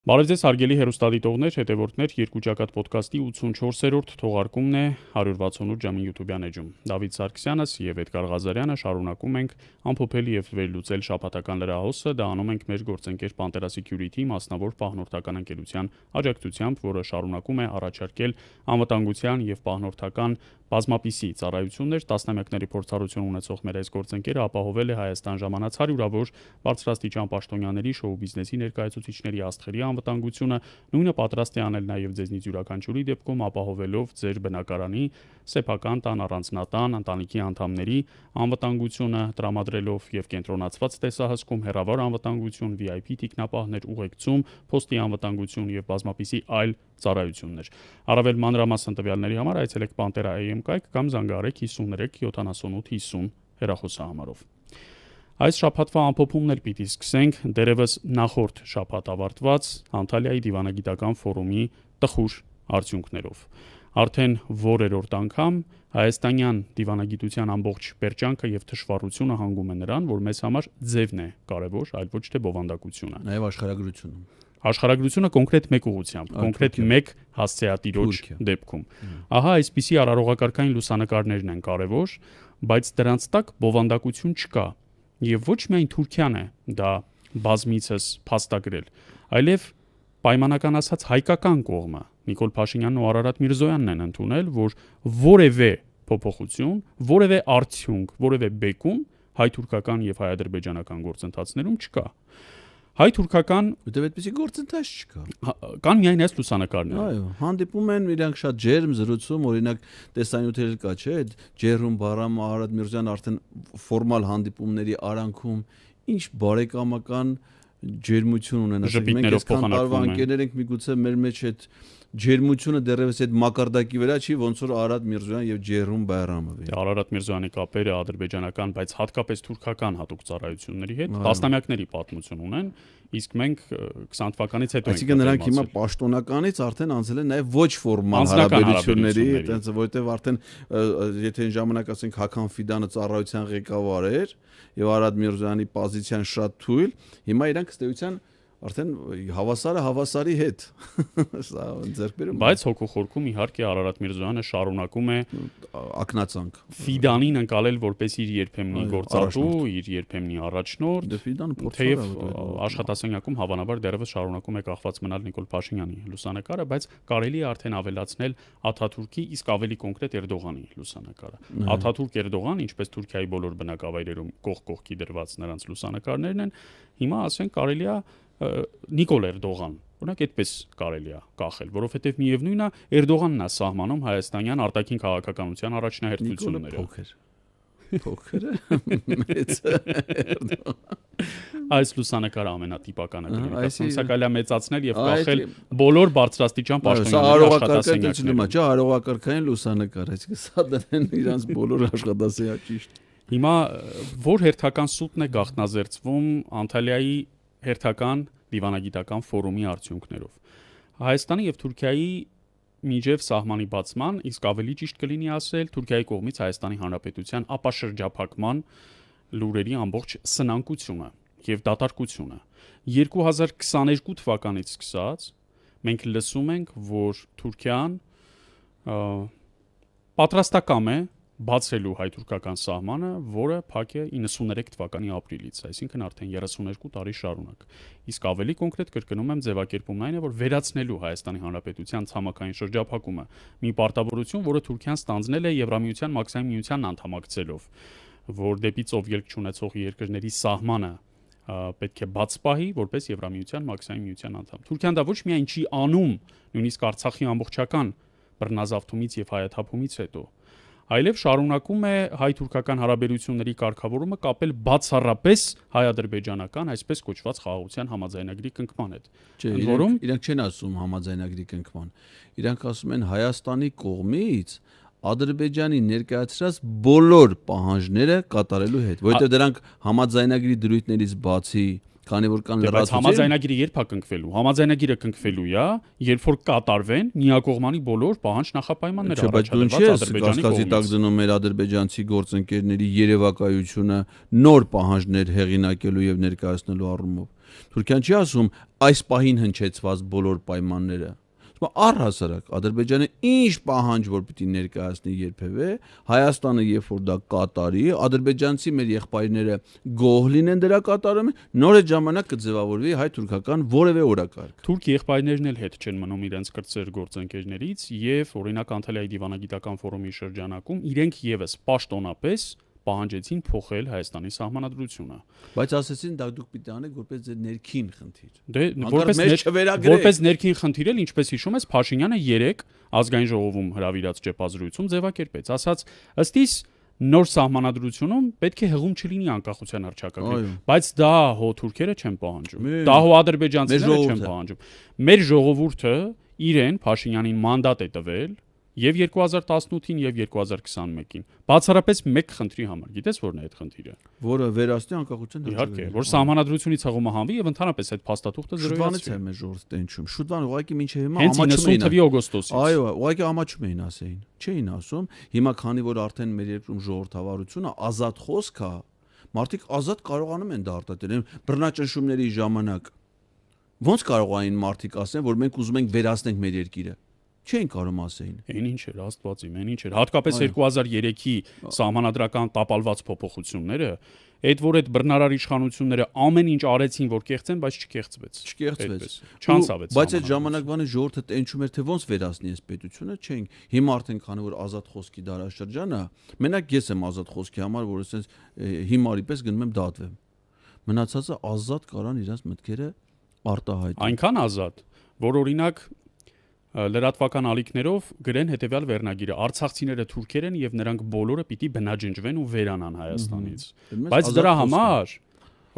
Բարև ձեզ հարգելի հեռուստադիտողներ, հետևորդներ, երկու ճակատ ոդքասթի 84-րդ թողարկումն է 168 ժամի YouTube-յան էջում։ Դավիթ Սարգսյանս եւ Էդգար Ղազարյանը շարունակում ենք ամփոփել եւ վերլուծել շաբաթական լրահոսը, դա անում ենք մեր գործընկեր Pantera Security մասնավոր պահնորդական ընկերության աջակցությամբ, որը շարունակում է առաջարկել անվտանգության եւ պահնորդական բազմապիսի ծառայություններ, տասնամյակների փորձառություն ունեցող մեր այս գործընկերը ապահովել է Հայաստան ժամանած հարյուրավոր բարձրաստիճան պաշտոնյաների, շոու բիզնեսի ներկայացուցիչների աստղերի անվտանգությունը, նույնը պատրաստ է անել նաև ձեզնից յուրաքանչյուրի դեպքում ապահովելով ձեր բնակարանի, սեփական տան, առանձնատան, ընտանիքի անդամների անվտանգությունը, տրամադրելով եւ կենտրոնացված տեսահսկում, հեռավար անվտանգություն, VIP տիկնապահներ, ուղեկցում, փոստի անվտանգություն եւ բազմապիսի այլ ծառայություններ։ Առավել մանրամասն տվյալների համար այցելեք Pantera.am կայք կամ զանգահարեք 53 78 50 հեռախոսահամարով։ Այս շաբաթվա ամփոփումներ պիտի սկսենք դերևս նախորդ շաբաթ ավարտված Անտալիայի դիվանագիտական ֆորումի տխուր արդյունքներով։ Արդեն որերորդ անգամ հայաստանյան դիվանագիտության ամբողջ պերճանքը եւ թշվառությունը հանգում է նրան, որ մեզ համար ձևն է կարևոր, այլ ոչ թե բովանդակությունը։ Նաեւ աշխարհագրությունը։ Աշխարհագրությունը կոնկրետ մեկ ուղղությամբ, կոնկրետ մեկ հասցեատիրոջ դեպքում։ Ահա այսպիսի արարողակարգային լուսանկարներն են կարևոր, բայց դրանց տակ բովանդակություն չկա։ Եվ ոչ միայն Թուրքիան է դա բազմիցս փաստագրել, այլև պայմանական ասած հայկական կողմը Նիկոլ Փաշինյանն ու Արարատ Միրզոյանն են ընդունել, որ որևէ փոփոխություն, որևէ արդյունք, որևէ բեկում հայ-թուրքական եւ հայ-ադրբեջանական գործընթացներում չկա։ Հայ-թուրքական դե այդպեսի գործընթաց չկա։ Կան միայն այս լուսանկարները։ Այո, հանդիպում են իրանք շատ ջերմ զրուցում, օրինակ տեսանյութեր կա, չէ՞, ջերում Բարամ Արարատ Միրզոյան արդեն ֆորմալ հանդիպումների արանքում ինչ բարեկամական ջերմություն ունեն, ասենք մենք այսքան տարվա ընկերներ ենք, միգուցե մեր մեջ այդ ջերմությունը դեռևս այդ մակարդակի վրա չի, ոնց որ Արարատ Միրզոյան եւ Ջերում Բայրամովի։ Արարատ Միրզոյանի կապերը ադրբեջանական, բայց հատկապես թուրքական հատուկ ծառայությունների հետ տասնամյակների պատմություն ունեն, իսկ մենք 20 թվականից հետո ենք։ Այսինքն նրանք հիմա պաշտոնականից արդեն անցել են նաեւ ոչ ֆորմալ հարաբերությունների, այտենց որտեւ արդեն եթե այն ժամանակ ասենք Հական Ֆիդանը ծառայության ղեկավար էր եւ Արարատ Միրզոյանի պոզիցիան շատ թույլ, հիմա իրանք ըստեյության արդեն հավասարը հավասարի հետ սա ձեռքբերում բայց հոգուխորքում իհարկե Արարատ Միրզոյանը շարունակում է ակնածանք Ֆիդանին ընկալել որպես իր երբեմնի գործատու, իր երբեմնի առաջնորդ, թեև աշխատասենյակում հավանաբար դեռևս շարունակում է կախված մնալ Նիկոլ Փաշինյանի լուսանկարը, բայց կարելի է արդեն ավելացնել Աթաթուրքի, իսկ ավելի կոնկրետ Էրդողանի լուսանկարը։ Աթաթուրք-Էրդողան, ինչպես Թուրքիայի բոլոր բնակավայրերում կողք կողքի դրված նրանց լուսանկարներն են, հիմա ասենք կարելի է Նիկոլ Էրդողան, օրինակ այդպես կարելի է կախել, որովհետև միևնույնն է Էրդողանն է սահմանում հայաստանյան արտաքին քաղաքականության առաջնահերթությունները։ Փոքրը մեծ այս լուսանկարը ամենատիպականը կլինի, սա կարելի է մեծացնել եւ կախել բոլոր բարձրաստիճան պաշտոնյաների աշխատասենյակներում։ Չէ, արարողակարգային լուսանկար, այսինքն սա դրեն իրանց բոլոր աշխատասենյակ ճիշտ։ Հիմա որ հերթական սուտն է գաղտնազերծվում Անտալիայի հերթական դիվանագիտական ֆորումի արդյունքներով։ Հայաստանի եւ Թուրքիայի միջև սահմանի բացման, իսկ ավելի ճիշտ կլինի ասել Թուրքիայի կողմից Հայաստանի Հանրապետության ապաշրջափակման լուրերի ամբողջ սնանկությունը եւ դատարկությունը։ 2022 թվականից սկսած մենք լսում ենք, որ Թուրքիան պատրաստակամ է բացելու հայ-թուրքական սահմանը, որը փակ է 93 թվականի ապրիլից, այսինքն արդեն 32 տարի շարունակ։ Իսկ ավելի կոնկրետ կրկնում եմ, ձևակերպումն այն է, որ վերացնելու Հայաստանի Հանրապետության ցամաքային շրջափակումը, մի պարտավորություն, որը Թուրքիան ստանձնել է Եվրամիության մաքսային միությանն անդամակցելով, որ դեպի ծով ելք չունեցող երկրների սահմանը պետք է բաց պահի, որպես Եվրամիության մաքսային միության անդամ։ Թուրքիան դա ոչ միայն չի անում, նույնիսկ Արցախի ամբողջական բռնազավթումից եւ հայաթափումից հետո, այլև շարունակում է հայ-թուրքական հարաբերությունների կարգավորումը կապել բացառապես հայ-ադրբեջանական, այսպես կոչված խաղաղության համաձայնագրի կնքման հետ։ Չէ, իրանք չեն ասում համաձայնագրի կնքման։ Իրանք ասում են Հայաստանի կողմից Ադրբեջանի ներկայացրած բոլոր պահանջները կատարելու հետ, որովհետև դրանք համաձայնագրի դրույթներից բացի քանի որ կան լրացուցիչ համաձայնագիրը երբ է կնքվելու։ Համաձայնագիրը կնքվելու է, երբ որ կատարվեն միակողմանի բոլոր պահանջ նախապայմանները առաջադրված Ադրբեջանի կողմից։ Կասկածի տակ դնում մեր ադրբեջանցի գործընկերների երևակայությունը նոր պահանջներ հեղինակելու եւ ներկայացնելու առումով։ Թուրքիան չի ասում այս պահին հնչեցված բոլոր պայմանները։ Առհասարակ Ադրբեջանը ինչ պահանջ որ պիտի ներկայացնի երբևէ, Հայաստանը երբ որ դա կատարի, ադրբեջանցի մեր եղբայրները գոհ լինեն դրա կատարումը, նոր այդ ժամանակ կձևավորվի հայ-թուրքական որևէ օրակարգ։ Թուրք եղբայրներն էլ հետ չեն մնում իրենց կրտսեր գործընկերներից եւ օրինակ Անտալիայի դիվանագիտական ֆորումի շրջանակում իրենք եւս պաշտոնապես պահանջեցին փոխել Հայաստանի սահմանադրությունը։ Բայց ասեցին դա դուք պիտի անեք որպես ձեր ներքին խնդիր։ Դե որպես ներքին խնդիր էլ ինչպես հիշում ես Փաշինյանը 3 ազգային ժողովում հրավիրած ճեպազրույցում ձևակերպեց, ասաց ըստ իս նոր սահմանադրությունում պետք է հղում չլինի անկախության հռչակագրի, բայց դա հո թուրքերը չեն պահանջում։ Դա հո ադրբեջանցիները չեն պահանջում։ Մեր ժողովուրդը իրեն Փաշինյանին մանդատ է տվել եւ 2018-ին եւ 2021-ին բացառապես մեկ խնդրի համար։ Գիտես որն է այդ խնդիրը։ Որը վերացնի անկախության Իհարկե, որ սահմանադրությունից հղումը հանվի եւ ընդհանրապես այդ փաստաթուղթը զրոյացվի։ Շուտվանից է մեր ժողովուրդը տենչում։ Շուտվան ուղղակի մինչեւ հիմա ամաչում էին։ Հենց 90 թվականի օգոստոսից։ Այո, ուղղակի ամաչում էին ասեին։ Չէին ասում, հիմա քանի որ արդեն մեր երկրում ժողովրդավարությունը ազատ խոսք է, մարդիկ ազատ կարողանում են դա արտադրել բռնաճնշումների ժամանակ։ Ոնց կարողային մարդիկ ասեն, որ մենք ուզում ենք վերացնենք մեր երկիրը։ Չէին կարող ասեին։ Այն ինչ էր, Աստված իմ, այն ինչ էր։ Հատկապես 2003-ի սահմանադրական տապալված փոփոխությունները, այդ որ այդ բռնարար իշխանությունները ամեն ինչ արեցին, որ կեղծեն, բայց չկեղծվեց։ Չանցավեց։ Բայց այդ ժամանակվանի ժողովուրդը տենչում էր, թե ոնց վերացնի այս պետությունը, չէին։ Հիմա արդեն քանի որ ազատ խոսքի դարաշրջանը, մենակ ես եմ ազատ խոսքի համար, որ ասես հիմարի պես գնում եմ դատվեմ։ Մնացածը ազատ կարան իրենց մտքերը արտահայտել։ Այնքան ազատ, որ օրինակ լրատվական ալիքներով գրեն հետևյալ վերնագիրը. Արցախցիները թուրքեր են եւ նրանք բոլորը պիտի բնաջնջվեն ու վերանան Հայաստանից։ Բայց դրա համար,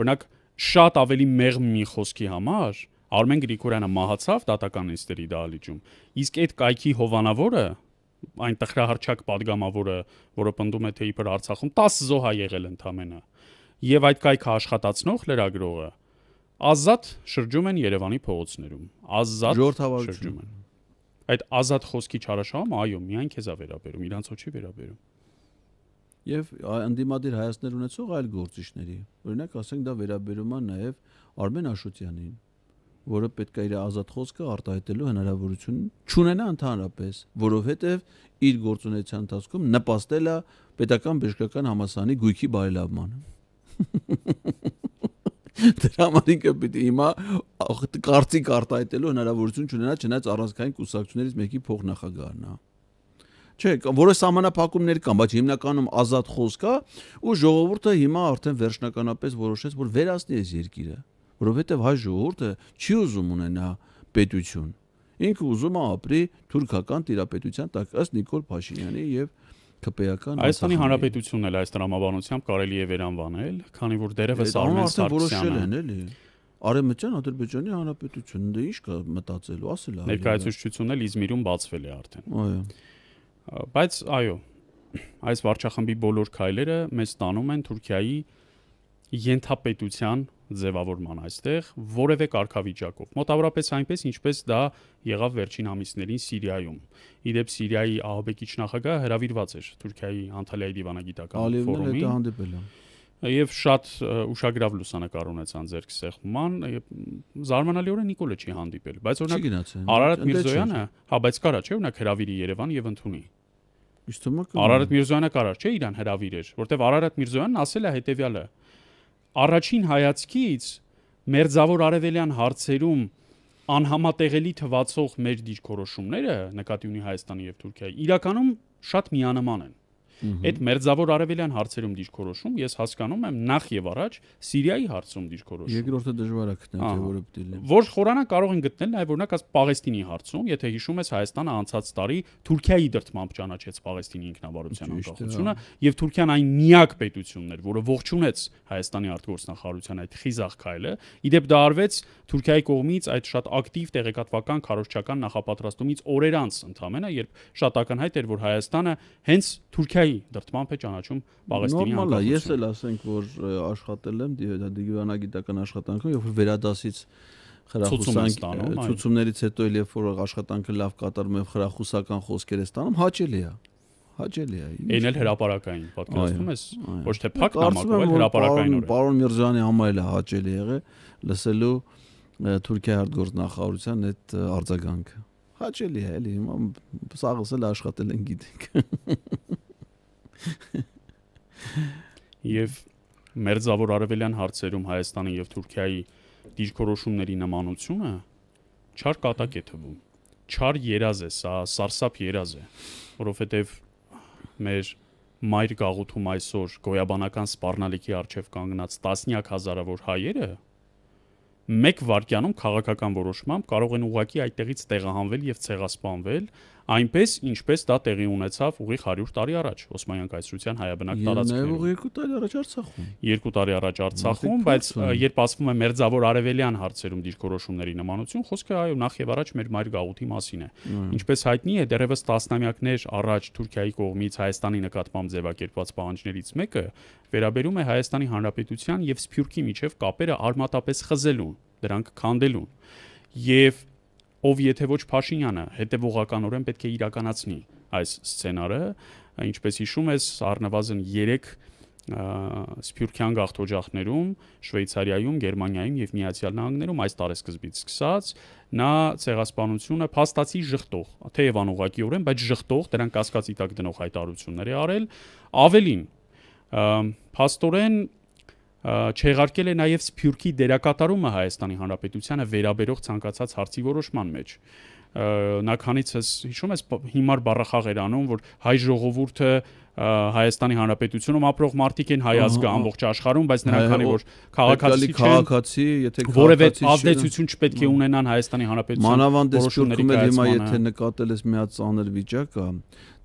օրինակ, շատ ավելի մեղմ մի խոսքի համար Արմեն Գրիգորյանը մահացավ դատական ինստերի դահլիճում։ Իսկ այդ կայքի հովանավորը, այն տխրահարճակ падգամավորը, որը պնդում է թե իբր Արցախում 10 զոհ է եղել ընդամենը, եւ այդ կայքը աշխատացնող լրագրողը ազատ շրջում են Երևանի փողոցներում։ Ազատ շրջում են։ Այդ ազատ խոսքի չարաշահումը, այո, միայն քեզ է վերաբերում, իրանց ոչի վերաբերում։ Եվ անդիմադիր հայացքներ ունեցող այլ գործիչների, օրինակ ասենք դա վերաբերում է նաև Արմեն Աշոտյանին, որը պետք է իր ազատ խոսքը արտահայտելու հնարավորություն չունենա ընդհանրապես, որովհետև իր գործունեության ընթացքում նպաստել է պետական բժշկական համալսարանի գույքի բարելավմանը։ Դրա համար ինքը պիտի հիմա կարծիք արտահայտելու հնարավորություն չունենա, չնայած առանցքային կուսակցություններից մեկի փոխնախագահն է։ Չէ, որոշ սահմանափակումներ կան, բայց հիմնականում ազատ խոսք է ու ժողովուրդը հիմա արդեն վերջնականապես որոշեց, որ վերացնի այս երկիրը, որովհետև հայ ժողովուրդը չի ուզում ունենա պետություն։ Ինքը ուզում է ապրի թուրքական տիրապետության տակ, ըստ Նիկոլ Փաշինյանի եւ ԿՊ-ական Հայաստանի Հանրապետությունն էլ այս տրամաբանությամբ կարելի է վերանվանել, քանի որ դերևս Արմեն Սարգսյանը Արևմտյան Ադրբեջանի Հանրապետությունն դե ինչ կա մտածելու, ասել է։ Ներկայացուցչությունն էլ Իզմիրում բացվել է արդեն։ Այո։ Բայց այո, այս վարչախմբի բոլոր քայլերը մեզ տանում են Թուրքիայի ենթապետության ձևավորման այստեղ որևէ կարգավիճակով։ Մոտավորապես այնպես, ինչպես դա եղավ վերջին ամիսներին Սիրիայում։ Իդեպ Սիրիայի ահաբեկիչ նախագահը հրավիրված էր Թուրքիայի Անտալիայի դիվանագիտական ֆորումին։ Եվ շատ ուշագրավ լուսանկար ունեցան ձերք սեղմման, զարմանալիորեն Նիկոլը չի հանդիպել, բայց օրինակ Արարատ Միրզոյանը, հա, բայց կարա չէ, օրինակ հրավիրի Երևան եւ ընդունի։ Արարատ Միրզոյանը կարար չէ իրան հրավիրեր, որտեվ Արարատ Միրզոյանն ասել է հետեւյալը. Առաջին հայացքից մերձավոր արևելյան հարցերում անհամատեղելի թվացող մեր դիրքորոշումները նկատի ունի Հայաստանի եւ Թուրքիայի իրականում շատ միանման են։ Այդ մերձավոր արևելյան հարցերում դիրքորոշում ես հասկանում եմ նախ եւ առաջ Սիրիայի հարցում դիրքորոշում։ Երկրորդը դժվար է գտնել, թե որը պետք է։ Որ խորանա կարող են գտնել նաեւ օրինակ աս Պաղեստինի հարցում, եթե հիշում ես Հայաստանը անցած տարի Թուրքիայի դրդմամբ ճանաչեց Պաղեստինի ինքնավարության անկախությունը եւ Թուրքիան այն միակ պետությունն էր, որը ողջունեց Հայաստանի արտգործնախարարության այդ խիզախ քայլը։ Իդեպ դա արվեց Թուրքիայի կողմից այդ շատ ակտիվ տեղեկատվական քարոզչական նախապատրաստումից օրեր անց ընդամենը, երբ շատ ակնհայտ էր, որ Հայաստանը հենց Թուրքիայի դրդմամբ է ճանաչում Պաղեստինի անկախությունը։ Ես էլ ասենք, որ աշխատել եմ դիվանագիտական աշխատանքում, երբ որ վերադասից ցուցումներից հետո երբ որ աշխատանքը լավ կատարում եմ, խրախուսական խոսքեր է ստանում, հաճելի է։ Հաճելի է։ Էն էլ հրապարակային պատկերացնում ես, ոչ թե փակ նամակով, այլ հրապարակայինորեն։ Պարոն Միրզյանի համար էլ հաճելի եղել լսելու Թուրքիայի արտգործնախարարության այդ արձագանքը։ Հաճելի է, էլի հիմա սաղս էլ աշխատել են գիտենք։ Եվ մերձավոր արևելյան հարցերում Հայաստանի եւ Թուրքիայի դիրքորոշումների նմանությունը չար կատակ է թվում։ Չար երազ է, սա սարսափ երազ է, որովհետեւ մեր մայր գաղութում այսօր գոյաբանական սպառնալիքի արչև կանգնած տասնյակ հազարավոր հայերը մեկ վայրկյանում քաղաքական որոշմամբ կարող են ուղղակի այդտեղից տեղահանվել եւ ցեղասպանվել, այնպես ինչպես դա տեղի ունեցավ ուղիղ 100 տարի առաջ Օսմանյան կայսրության հայաբնակ տարածքներում։ Եվ 2 տարի առաջ Արցախում։ 2 տարի առաջ Արցախում, բայց երբ ասվում է մերձավոր արևելյան հարցերում դիրքորոշումների նմանություն, խոսքը այո նախ եւ առաջ մեր մայր գաղութի մասին է։ Ինչպես հայտնի է, դեռևս տասնամյակներ առաջ Թուրքիայի կողմից Հայաստանի նկատմամբ ձևակերպված պահանջներից մեկը վերաբերում է Հայաստանի Հանրապետության եւ Սփյուռքի միջև կապերը արմատապես խզելուն, դրանք քանդելուն։ Եվ ով եթե ոչ Փաշինյանը հետևողականորեն պետք է իրականացնի այս սցենարը, ինչպես հիշում ես, առնվազն 3 սփյուռքյան գաղթօջախներում, Շվեյցարիայում, Գերմանիայում եւ Միացյալ Նահանգներում այս տարեսկզբից սկսած նա ցեղասպանությունը փաստացի ժխտող, թեև անուղղակիորեն, բայց ժխտող, դրանք կասկածի տակ դնող հայտարարություններ է արել, ավելին փաստորեն չեղարկել է նաև Սփյուռքի դերակատարումը Հայաստանի Հանրապետությանը վերաբերող ցանկացած հարցի որոշման մեջ։ Նա քանիցս հիշում ես հիմար բառախաղ էր անում, որ հայ ժողովուրդը Հայաստանի Հանրապետությունում ապրող մարդիկ են հայ ազգը ամբողջ աշխարհում, բայց նրանք քանի որ քաղաքացի, եթե որևէ ազդեցություն չպետք է ունենան Հայաստանի Հանրապետության մանավանդ Սփյուռքում էլ հիմա եթե նկատել ես մի հատ ծանր վիճակ է,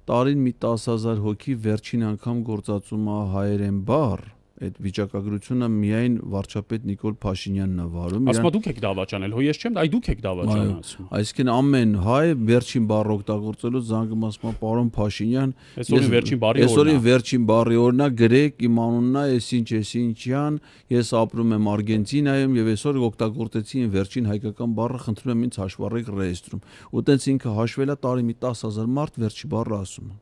տարին մի 10,000 հոգի վերջին անգամ գործածում է հայերեն բառ, այդ վիճակագրությունը միայն վարչապետ Նիկոլ Փաշինյանն է վարում։ Ասում դուք եք դավաճանել, հո ես չեմ, այ դուք եք դավաճանել ասում։ Այսինքն ամեն հայ վերջին բառ օգտագործելու զանգում ասում է պարոն Փաշինյան, այսօրին վերջին բառի օրինակ գրեք, իմ անունն է, այսինչյան, ես ապրում եմ Արգենտինայում եւ այսօր օգտագործեցի իմ վերջին հայկական բառը, խնդրում եմ ինձ հաշվառեք ռեեստրում։ Ու տենց ինքը հաշվելա տարի մի 10,000 մարդ վերջի բառը ասում է։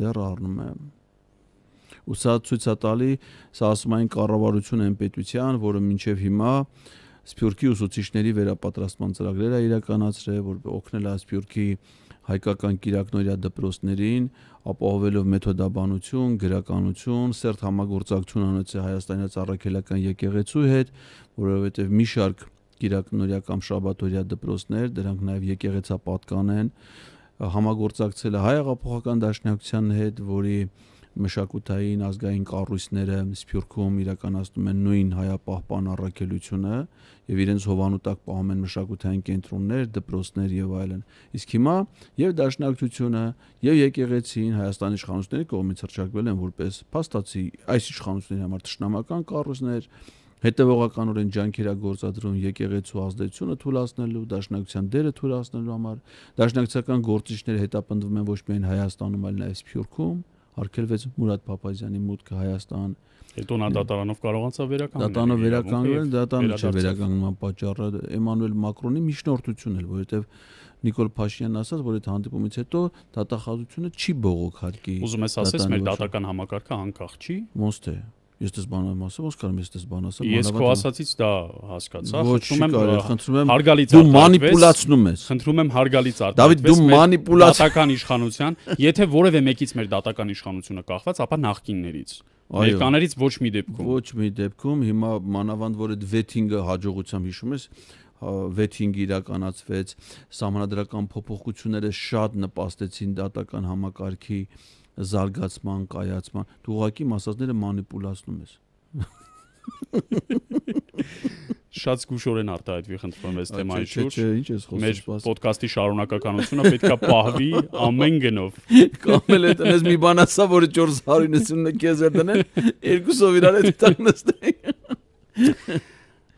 Ձեռ առնում է։ Ու սա ցույց է տալի, սա ասում այն կառավարությունը այն պետության, որը մինչև հիմա Սփյուռքի ուսուցիչների վերապատրաստման ծրագրեր է իրականացրել, որ օգնել է Սփյուռքի հայկական կիրակնորյա դպրոցներին, ապահովելով մեթոդաբանություն, գրականություն, սերտ համագործակցություն անեցել Հայաստանի Առաքելական եկեղեցու հետ, որովհետև մի շարք կիրակնորյա կամ շաբաթօրյա դպրոցներ, դրանք նաև եկեղեցապատկան են, համագործակցել է Հայ հեղափոխական դաշնակցության հետ, որի մշակութային ազգային կառույցները Սփյուռքում իրականացնում են նույն հայապահպան առաքելությունը եւ իրենց հովանուտակ պահում են մշակութային կենտրոններ, դպրոցներ եւ այլն։ Իսկ հիմա եւ դաշնակցությունը եւ եկեղեցին Հայաստանի իշխանությունների կողմից հռչակվել են որպես փաստացի այս իշխանությունների համար ճշնամական կառույցներ, հետևողականորեն ջանքեր է գործադրում եկեղեցու ազդեցությունը թույլատնելու, դաշնակցության դերը թույլատնելու համար։ Դաշնակցական գործիչները հետապնդվում են ոչ միայն Հայաստանում, այլ նաեւ Սփյուռքում։ Արգելվեց Մուրադ Փափազյանի մուտքը Հայաստան։ Հետո նա դատարանով կարողացավ վերականգնել։ Դատարանով վերականգնել, դատարանը չվերականգնման պատճառը Էմանուել Մակրոնի միջնորդությունն էր, որովհետև Նիկոլ Փաշինյանն ասաց, որ այդ հանդիպումից հետո դատախազությունը չի բողոքարկի։ Ուզում ես ասես մեր դատական համակարգը անկախ չի։ Ոնց թե։ Ես դες բան եմ ասում, ոնց կարող եմ ես դες բան ասեմ։ Ես քո ասացից դա հասկացա, խնդրում եմ հարգալից դու մանիպուլացնում ես։ Խնդրում եմ հարգալից Դավիթ, դու դատական իշխանության, եթե որևէ մեկից մեր դատական իշխանությունը կախված, ապա նախկիններից։ Ներկաներից ոչ մի դեպքում։ Ոչ մի դեպքում, հիմա մանավանդ որ այդ վեթինգը հաջողությամբ հիշում ես, վեթինգը իրականացվեց, սահմանադրական փոփոխությունները շատ նպաստեցին դատական համակարգի զարգացման, կայացման, դու ուղղակի մասածները մանիպուլացնում ես։ Շատ զգուշորեն արտահայտվի խնդրում եմ այս թեմայի շուրջ։ Ինչ ես խոսում։ Մեր ոդկասթի շարունակականությունը պետքա պահվի ամեն գնով։ Կամ էլ այդպես մի բան ասա, որը 491 քեզ է դնել, երկուսով իրար հետ տակ նստենք։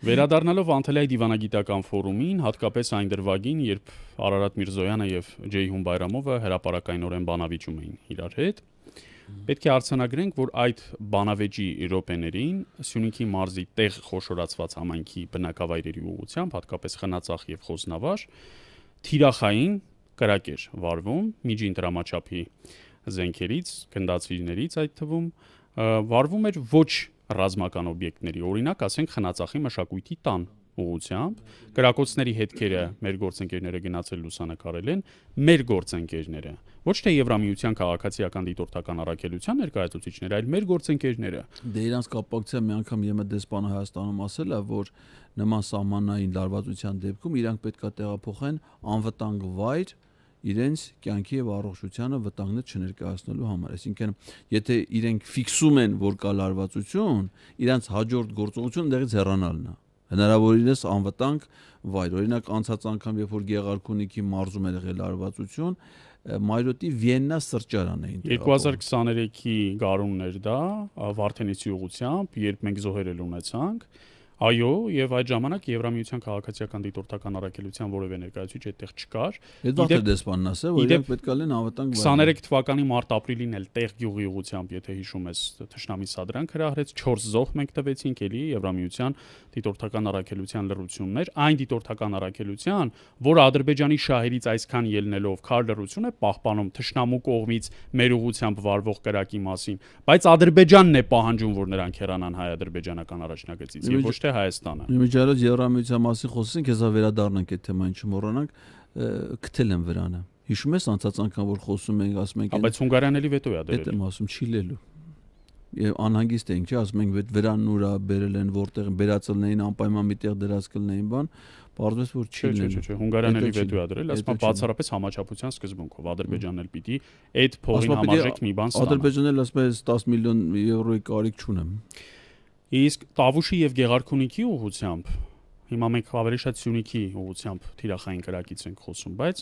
Վերադառնալով Անտելիայի դիվանագիտական ֆորումին, հատկապես այն դրվագին, երբ Արարատ Միրզոյանը եւ Ջեյհուն Բայրամովը հրապարակայնորեն բանավիճում էին իրար հետ, պետք է արձանագրենք, որ այդ բանավեճի րոպեներին Սյունիքի մարզի տեղ խոշորացված համայնքի բնակավայրերի ուղղությամբ, հատկապես Խնածախ եւ Խոսնավար, թիրախային կրակ էր վարվում միջին դրամաչափի զենքերից, գնդացիրներից այդ թվում վարվում էր ոչ ռազմական օբյեկտների, օրինակ, ասենք խնածախի մշակույթի տան ուղղությամբ, կրակոցների հետքերը մեր գործընկերները գնացել լուսանկարել են, մեր գործընկերները, ոչ թե Եվրամիության քաղաքացիական դիտորդական առաքելության ներկայացուցիչները, այլ մեր գործընկերները։ Դե իրանց կապակցությամբ մի անգամ ԵՄ դեսպանը Հայաստանում ասել է, որ նման սահմանային լարվածության դեպքում իրանք պետք է տեղափոխեն անվտանգ վայր իրենց կյանքի եւ առողջությանը վտանգներ չներկայացնելու համար։ Այսինքն, եթե իրենք ֆիքսում են, որ կա լարվածություն, իրանց հաջորդ գործողությունը դեղից հեռանալն է։ Հնարավորինս անվտանգ վայր։ Օրինակ անցած անգամ, երբ որ Գեղարքունիքի մարզում էր եղել լարվածություն, Մայրոտի Վիեննա սրճարան էին։ 2023-ի գարունն էր դա, Վարդենիսի ուղղությամբ, երբ մենք զոհեր ունեցանք, այո, եւ այդ ժամանակ Եվրամիության քաղաքացիական դիտորդական առաքելության որևէ ներկայացուցիչ այդտեղ չկար։ Այդ վաղ դեսպանն ասել, որ իրենք պետք է լինեն անվտանգ վայր։ 23 թվականի մարտ-ապրիլին էլ տեղ գյուղի ուղղությամբ, եթե հիշում ես, թշնամի սադրանք հրահրեց, 4 զոհ մենք տվեցինք էլի Եվրամիության դիտորդական առաքելության լռություններ, այն դիտորդական առաքելության, որ Ադրբեջանի շահերից այսքան ելնելով քար լռություն է պահպանում թշնամու կողմից մեր ուղղությամբ վարվող կրակի մասին, բայց Ադրբեջանն է պահանջում, որ նրանք հեռանան հայ-ադրբեջանական առաջնագծից եւ ոչ թե Հայաստանը։ Միջալոց Եվրամիության մասին խոսեցինք, հեսա վերադառնանք այդ թեմային չմոռանանք, գտել են վրանը։ Հիշում ես անցած անգամ որ խոսում ենք, ասում ենք, բայց Հունգարիան էլի վետո է դրել։ Դա եմ ասում, չի լելու։ Եվ անհանգիստ ենք, չէ՞, ասում ենք վրանն ուրա բերել են, որտեղ բերածելներին անպայման միտեղ դրած կլնեին բան, պարզվեց որ չի լելու։ Չէ, Հունգարիան էլի վետո է դրել, ասում եմ բացառապես համաչափության սկզբունքով Ադրբեջանն էլ պիտի այդ փողին համարժեք մի բան ստանա։ Ադրբեջանն էլ ասում է 10 միլիոն եվրոյի կարիք չունեմ։ Իսկ Տավուշի եւ Գեղարքունիքի ուղղությամբ հիմա մենք ավելի շատ Սյունիքի ուղղությամբ թիրախային կրակից ենք խոսում, բայց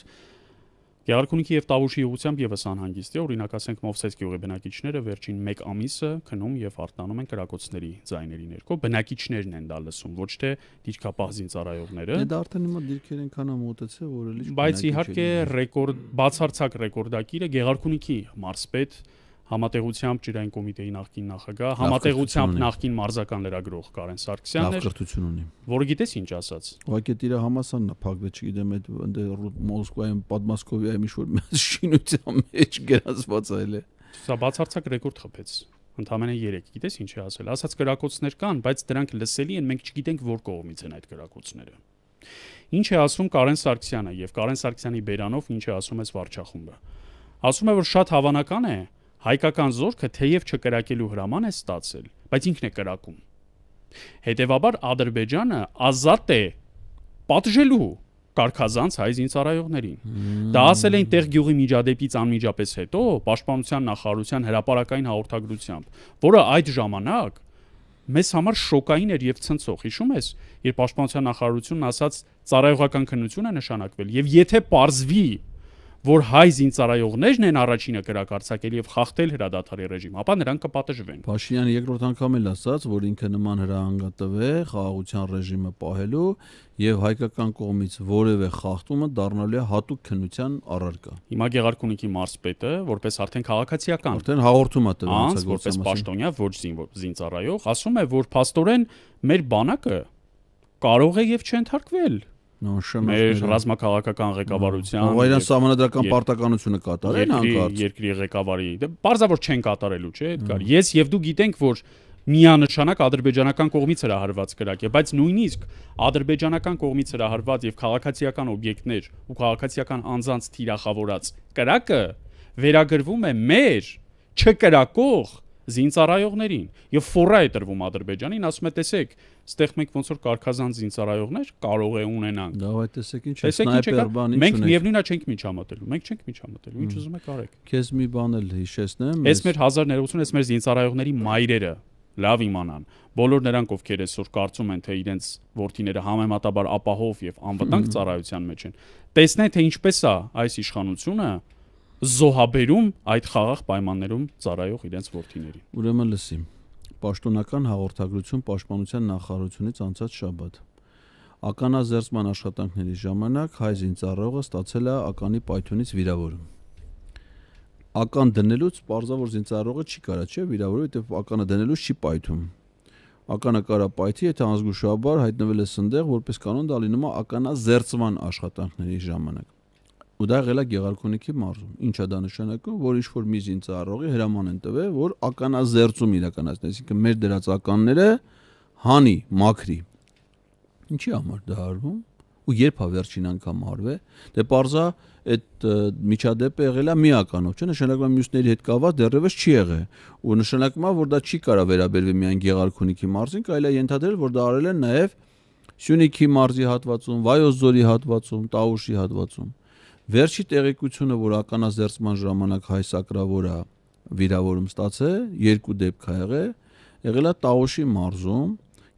Գեղարքունիքի եւ Տավուշի ուղղությամբ եւս անհանգիստ է, օրինակ ասենք Մովսես գյուղի բնակիչները վերջին 1 ամիսը քնում եւ արտանում են կրակոցների ձայների ներքո, բնակիչներն են դա լսում, ոչ թե դիրքապահ զինծառայողները։ Դա արդեն հիմա դիրքեր են քանա մոտեցել, որ էլի բայց իհարկե բացարձակ ռեկորդակիրը Գեղարքունիքի մարզպետ Համատեղությամբ ջրային կոմիտեի նախկին նախագահ, համատեղությամբ նախկին մարզական լրագրող Կարեն Սարգսյանն էր, կրթություն ունի, որը գիտես ինչ ասաց։ Ուղղակի իր համասանն է փակվել, չգիտեմ, այդ Մոսկվայում Պատմասկովիայում ինչ-որ շինության մեջ գրանցված է։ Սա բացարձակ ռեկորդ խփեց։ Ընդամենը 3, գիտես ինչ է ասել։ Ասած կրակոցներ կան, բայց դրանք լսելի են, մենք չգիտենք որ կողմից են այդ կրակոցները։ Ինչ է ասում Կարեն Սարգսյանը եւ Կարեն Սարգսյանի բերանով ինչ է ասում այս վարչախումբը։ Ասում է, որ շատ հավանական է հայկական զորքը թեև չկրակելու հրաման է ստացել, բայց ինքն է կրակում։ Հետևաբար Ադրբեջանը ազատ է պատժելու կարգազանց հայ զինծառայողներին։ Դա ասել էին տեղ գյուղի միջադեպից անմիջապես հետո Պաշտպանության նախարարության հրապարակային հաղորդագրությամբ, որը այդ ժամանակ մեզ համար շոկային էր եւ ցնցող։ Հիշում ես, երբ Պաշտպանության նախարարությունն ասաց ծառայողական քննություն է նշանակվել եւ եթե պարզվի որ հայ զինծառայողներն են առաջինը կրակարծակել եւ խախտել հրադադարի ռեժիմ, ապա նրանք կպատժվեն։ Փաշինյանը երկրորդ անգամ էլ ասաց, որ ինքը նման հրահանգատվ է խաղաղության ռեժիմը պահելու եւ հայկական կողմից որևէ խախտումը դառնալու է հատուկ քննության առարկա։ Հիմա Գեղարքունիքի մարզպետը, որպես արդեն քաղաքացիական, արդեն հաղորդում է տվել որպես պաշտոնյա, ոչ զինծառայող, ասում է, որ փաստորեն մեր բանակը կարող է եւ չընթարկվել մեր ռազմաքաղաքական ղեկավարության իրան սահմանադրական պարտականությունը կատարեն հանկարծ երկրի ղեկավարի բարձրավոր չեն կատարելու, չէ՞, Էդգար։ Ես եւ դու գիտենք, որ միանշանակ ադրբեջանական կողմից հրահրված կրակ է, բայց նույնիսկ ադրբեջանական կողմից հրահրված եւ քաղաքացիական օբյեկտներ ու քաղաքացիական անձանց թիրախավորած կրակը վերագրվում է մեր չկրակող զինծառայողներին եւ ֆորա է տրվում Ադրբեջանին, ասում է տեսեք, ստեղ մենք ոնց որ կարգազանց զինծառայողներ կարող է ունենանք։ Դա տեսեք ինչ է, սնայպեր բան ինչ ունենք։ Մենք միևնույնն է չենք միջամտելու, ինչ ուզում եք արեք։ Քեզ մի բան էլ հիշեցնեմ։ Այս մեր 1090, այս մեր զինծառայողների մայրերը լավ իմանան, բոլոր նրանք ովքեր այսօր կարծում են, թե իրենց որդիները համեմատաբար ապահով եւ անվտանգ ծառայության մեջ են, տեսնեն թե ինչպես է այս իշխանությունը զոհաբերում այդ խաղաղ պայմաններում ծառայող իրենց որդիներին։ Ուրեմն լսի, պաշտոնական հաղորդագրություն Պաշտպանության նախարարությունից անցած շաբաթ։ Ականազերծման աշխատանքների ժամանակ հայ զինծառայողը ստացել է ականի պայթյունից վիրավորում։ Ական դնելուց պարզավոր զինծառայողը չի կարա, չէ, վիրավորել, որտեղ ականը դնելուց չի պայթում։ Ականը կարա պայթի, եթե անզգուշաբար հայտնվել է սնդեղ, որպես կանոն դա լինում է ականազերծման աշխատանքների ժամանակ։ ու դա եղել է Գեղարքունիքի մարզում։ Ինչա դա նշանակում, որ ինչ որ մի զինծառայողի հրաման են տվել, որ ականազերծում իրականացնի, այսինքն մեր դրած ականները հանի, մաքրի։ Ինչի համար դա արվում։ Ու երբ է վերջին անգամ արվել, դե parza այդ միջադեպը եղել է միականով, չէ՞, նշանակում է մյուսների հետ կապված դեռևս չի եղել։ Ու նշանակում է, որ դա չի կարա վերաբերվի միայն Գեղարքունիքի մարզին, այլ է ենթադրել, որ դա արել են նաև Սյունիքի մարզի հատվածում, Վայոց ձորի հատվածում, Տաուշի հատվածում։ Վերջի տեղեկությունը, որ ականազերծման ժամանակ հայ սակրավորը վիրավորում ստացել, երկու դեպք ա եղել է Տաուշի մարզում,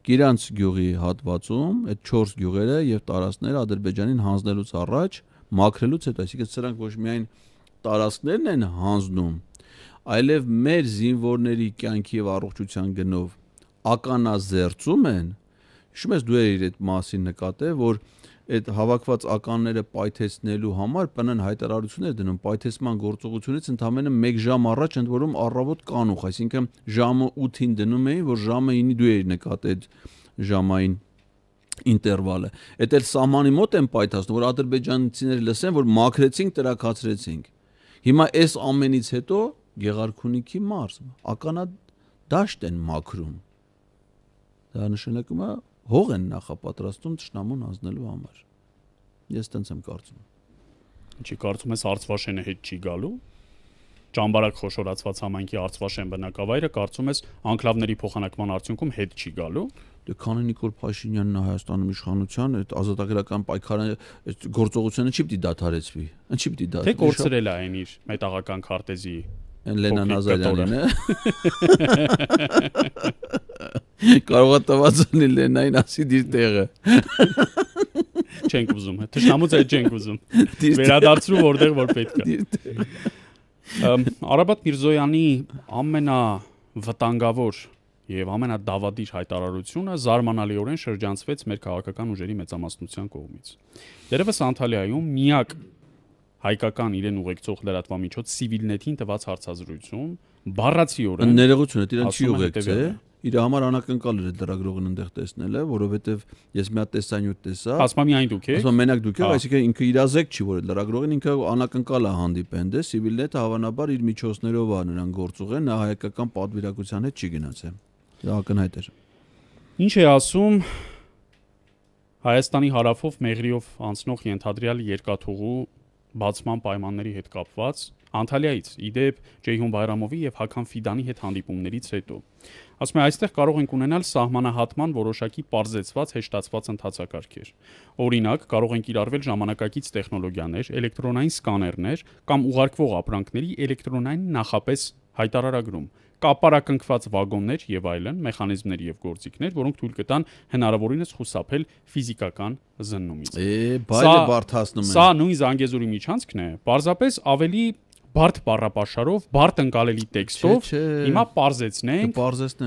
Կիրանց գյուղի հատվածում, այդ 4 գյուղերը եւ տարածքները Ադրբեջանին հանձնելուց առաջ, մաքրելուց հետո, այսինքն սրանք ոչ միայն տարածքներն են հանձնում, այլև մեր զինվորների կյանքի եւ առողջության գնով ականազերծում են։ Հիշում ես դու ես այդ մասին նկատել, որ այդ հավաքված ականները պայթեցնելու համար ՊՆ-ն հայտարարություններ դնում պայթեցման գործողությունից ընդամենը 1 ժամ առաջ ընդ որում առավոտ կանուխ, այսինքն ժամը 8-ին դնում էին, որ ժամը 9-ին դու ես նկատել ժամային ինտերվալը։ Այդ էլ սահմանի մոտ են պայթացնում, որ ադրբեջանցիները լսեն, որ մաքրեցինք, տրաքացրեցինք։ Հիմա այս ամենից հետո Գեղարքունիքի մարզ ականադաշտ են մաքրում։ Դա նշանակում է հող են նախապատրաստում թշնամուն հանձնելու համար։ Ես տենց եմ կարծում։ Ինչի կարծում ես Արցվաշենը հետ չի գալու։ Ճամբարակ խոշորացված համայնքի Արցվաշեն բնակավայրը կարծում ես անկլավների փոխանակման արդյունքում հետ չի գալու։ Դե քանի Նիկոլ Փաշինյանն է Հայաստանում իշխանության, այդ ազատագրական պայքարը այդ գործողությունը չի պիտի դադարեցվի։ Ինչի պիտի դա։ Թե կորցրել է այն իր մետաղական քարտեզի Լենա Նազարյանին է։ Կարող է տված լինի Լենային ասի դիր տեղը։ Չենք ուզում, թշնամուց այդ չենք ուզում։ Վերադարձրու որտեղ որ պետք է։ Արաբատ Միրզոյանի ամենավտանգավոր եւ ամենադավադիր հայտարարությունը զարմանալիորեն շրջանցվեց մեր քաղաքական ուժերի մեծամասնության կողմից։ Դերևս Անտալիայում միակ հայկական իրեն ուղեկցող լրատվամիջոց Civilnet-ին տված հարցազրույցում բառացիորեն ներողություն է, իրեն չի ուղեկցել, իր համար անակնկալ էր լրագրողին այնտեղ տեսնելը, որովհետև ես մի հատ տեսանյութ տեսա։ Ասում միայն դուք եք։ Ասում մենակ դուք եք, այսինքն ինքը իրազեկ չի, որ լրագրողին ինքը անակնկալ է հանդիպեն, դե Civilnet-ը հավանաբար իր միջոցներով է նրան գործուղեն, նա հայկական պատվիրակության հետ չի գնացել։ Դա ակնհայտ էր։ Ինչ է ասում Հայաստանի հարավով Մեղրիով անցնող ենթադրյալ երկաթուղու բացման պայմանների հետ կապված Անտալիայից իդեպ Ջեյհուն Բայրամովի եւ Հական Ֆիդանի հետ հանդիպումներից հետո ասում է այստեղ կարող ենք ունենալ սահմանահատման որոշակի պարզեցված հեշտացված ընթացակարգեր օրինակ կարող են կիրառվել ժամանակակից տեխնոլոգիաներ էլեկտրոնային սկաներներ կամ ուղարկվող ապրանքների էլեկտրոնային նախապես հայտարարագրում կապարակնքված վագոններ եւ այլն մեխանիզմներ եւ գործիքներ, որոնք թույլ կտան հնարավորինս խուսափել ֆիզիկական զննումից։ Բայը բարթացնում են։ Սա նույն Զանգեզուրի միջանցքն է, պարզապես ավելի բարդ բառապաշարով, բարդ ընկալելի տեքստով, հիմա պարզեցնենք։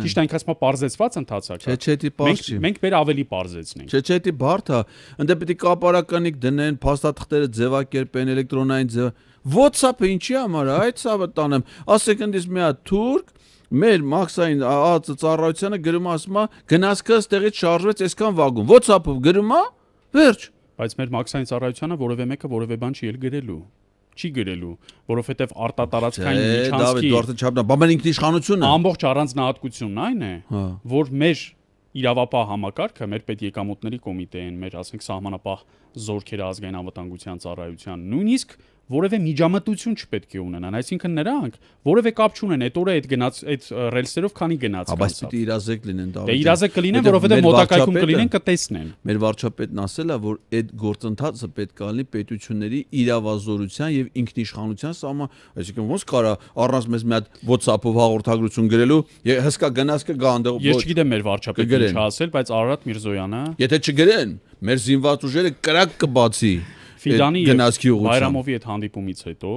Ճիշտ այնքան ասма պարզեցված ընթացակարգ։ Չէ, դի պարզ չի։ Մենք մեր ավելի պարզեցնենք։ Չէ, դի բարդ է։ Ընդ պետք է կապարականիկ դնեն, փաստաթղթերը ձևակերպեն, էլեկտրոնային ձև։ WhatsApp-ը ինչի համար է, այդ սա տանեմ։ Ասեք ընդից մի հատ թուրք մեր մաքսային ծառայությանը գրում ասում է գնացքը ստեղից շարժվեց այսքան վագոն WhatsApp-ով գրում է վերջ բայց մեր մաքսային ծառայությանը որևէ մեկը որևէ բան չի գրելու չի գրելու որովհետև արտատարածքային միջանցքի Դավիթ դու չափնա բամեն ինքնիշխանությունը ամբողջ առանձնահատկությունն այն է որ մեր իրավապահ համակարգը մեր պետեկամուտների կոմիտեին մեր ասենք սահմանապահ զորքերը ազգային անվտանգության ծառայության նույնիսկ որևէ միջամտություն չպետք է ունենան, այսինքն նրանք որևէ կապ չունեն այդ օրը այդ գնաց այդ ռելսերով քանի գնաց կանցավ։ Բայց պիտի իրազեկ լինեն դա։ Դե իրազեկ կլինեն, որովհետև մոտակայքում կլինեն կտեսնեն։ Մեր վարչապետն ասել է, որ այդ գործընթացը պետք է լինի պետությունների իրավազորության եւ ինքնիշխանության սահման, այսինքն ոնց կարա առանց մեզ մի հատ WhatsApp-ով հաղորդագրություն գրելու հսկա գնաց կգա այնտեղ։ Ես չգիտեմ մեր վարչապետը ինչ ասել, բայց Արարատ Միրզոյանը եթե չգրեն, մեր զինված ուժերը կրակ կբացի։ Ֆիդանի եւ Բայրամովի այդ հանդիպումից հետո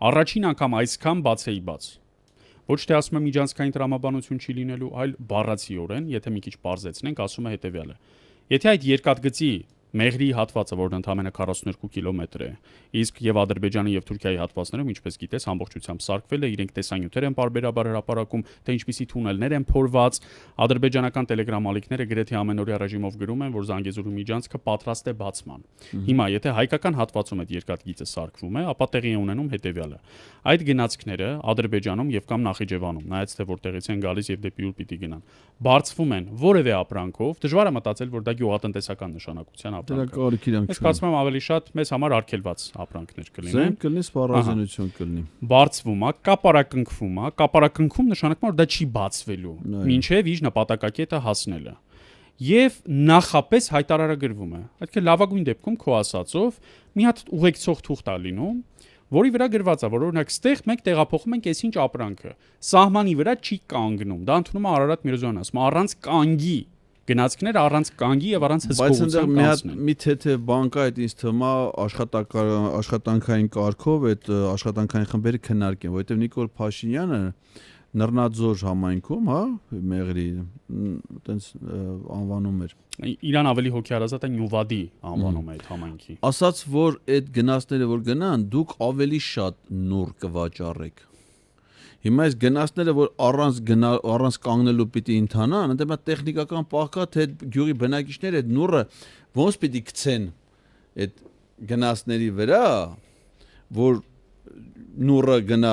առաջին անգամ այսքան բացեի բաց։ Ոչ թե ասում եմ միջանցքային տրամաբանություն չի լինելու, այլ բառացիորեն, եթե մի քիչ բարձեցնենք, ասում է հետեւյալը. Եթե այդ երկաթգծի Մեղրի հատվածը, որն ընդամենը 42 կիլոմետր է, իսկ եւ Ադրբեջանի եւ Թուրքիայի հատվածներում, ինչպես գիտես, ամբողջությամբ սարքվել է, իրենք տեսանյութեր են բարբերաբար հրապարակում, թե ինչպիսի թունելներ են փորված։ Ադրբեջանական տելեգրամ ալիքները գրեթե ամենօրյա ռեժիմով գրում են, որ Զանգեզուրի միջանցքը պատրաստ է բացման։ Հիմա, եթե հայկական հատվածում այդ երկաթգիծը սարքվում է, ապա տեղի է ունենում հետեւյալը. այդ գնացքները Ադրբեջանում եւ կամ Նախիջևանում, նայած թե որտեղից են գալիս եւ դեպի ուր պիտի գնան, բարձվում են որևէ ապրանքով, դժվար է մտածել, որ դա գյուղատնտեսական նշանակության ապրանք է։ Ես կարծում եմ ավելի շատ մեզ համար արգելված ապրանքներ կլինեն։ Զենք կլինի, սպառազինություն կլինի։ Բարձվում է, կապարակնքվում է, կապարակնքում նշանակում է, որ դա չի բացվելու, մինչեւ իր նպատակակետը հասնելը։ Եվ նախապես հայտարարագրվում է։ Այդ լավագույն դեպքում քո ասածով մի հատ ուղեկցող թուղթ է լինում, որի վրա գրված է, որ օրինակ ստեղ մենք տեղափոխում ենք այսինչ ապրանքը։ Սահմանի վրա չի կանգնում։ Դա ընդունում է Արարատ Միրզոյանն, ասում է առանց կանգի գնացքներ, առանց կանգի եւ առանց հսկողության կանցնեն։ Մի թեթև բան կա, այդ ինձ թվում է աշխատանքային կարգով այդ աշխատանքային խմբերը քննարկեն, որովհետեւ Նիկոլ Փաշինյանը Նռնաձոր համայնքում, հա, Մեղրի, այտենց անվանում էր։ Իրան ավելի հոգեարազատ է Նյուվադի անվանում է այդ համայնքի։ Ասաց, որ այդ գնացները որ գնան, դուք ավելի շատ նուռ կվաճառեք։ Հիմա այս գնացները, որ առանց կանգնելու պիտի ընթանան, այնտեղ տեխնիկական պահ կա, թե գյուղի բնակիչները այդ նուռը ոնց պիտի գցեն այդ գնացների վրա, որ նուռը գնա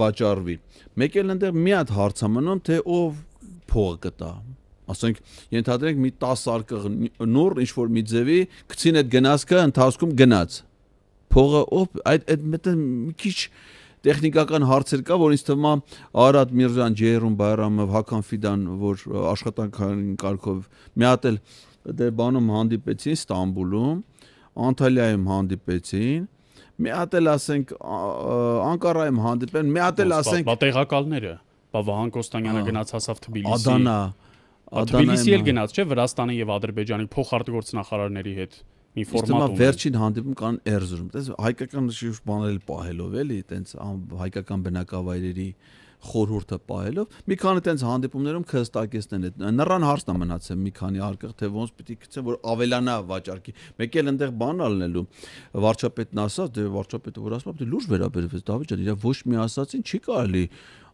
վաճառվի։ Մեկ էլ այնտեղ մի հատ հարց է մնում, թե ով փողը կտա։ Ասենք, ենթադրենք մի 10 արկղ նուռ ինչ որ մի ձևի գցին այդ գնացքը ընթացքում գնաց։ Փողը ով այդ մի քիչ տեխնիկական հարցեր կա, որ ինձ թվում է Արարատ Միրզոյան, Ջեյրուն Բայրամով, Հական Ֆիդան, որ աշխատանքային կարգով մի հատ էլ դե բանում հանդիպեցին Ստամբուլում, Անտալիայում հանդիպեցին, մի հատ էլ ասենք Անկարայում հանդիպեն, մի հատ էլ ասենք տեղակալները, Վահան Կոստանյանը գնաց հասավ Թբիլիսի։ Ադանա Թբիլիսի էլ գնաց, չէ՞, Վրաստանի եւ Ադրբեջանի փոխարտգործնախարարների հետ մի ֆորմատում։ Վերջին հանդիպում կան Էրզրում։ Դες հայկական շուտ բանել պահելով էլի, այտենց հայկական բնակավայրերի խորհուրդը պահելով, մի քանի այտենց հանդիպումներում կհստակեցնեն այդ նռան հարցն է մնացել մի քանի արկղ, թե ոնց պիտի գցեն, որ ավելանա վաճառքի։ Մեկ էլ այնտեղ բան ալնելու վարչապետն ասաց, դե վարչապետը որ ասում է, դե լուրջ վերաբերվեց Դավիթ ջան, իրա ոչ մի ասացին չի կարելի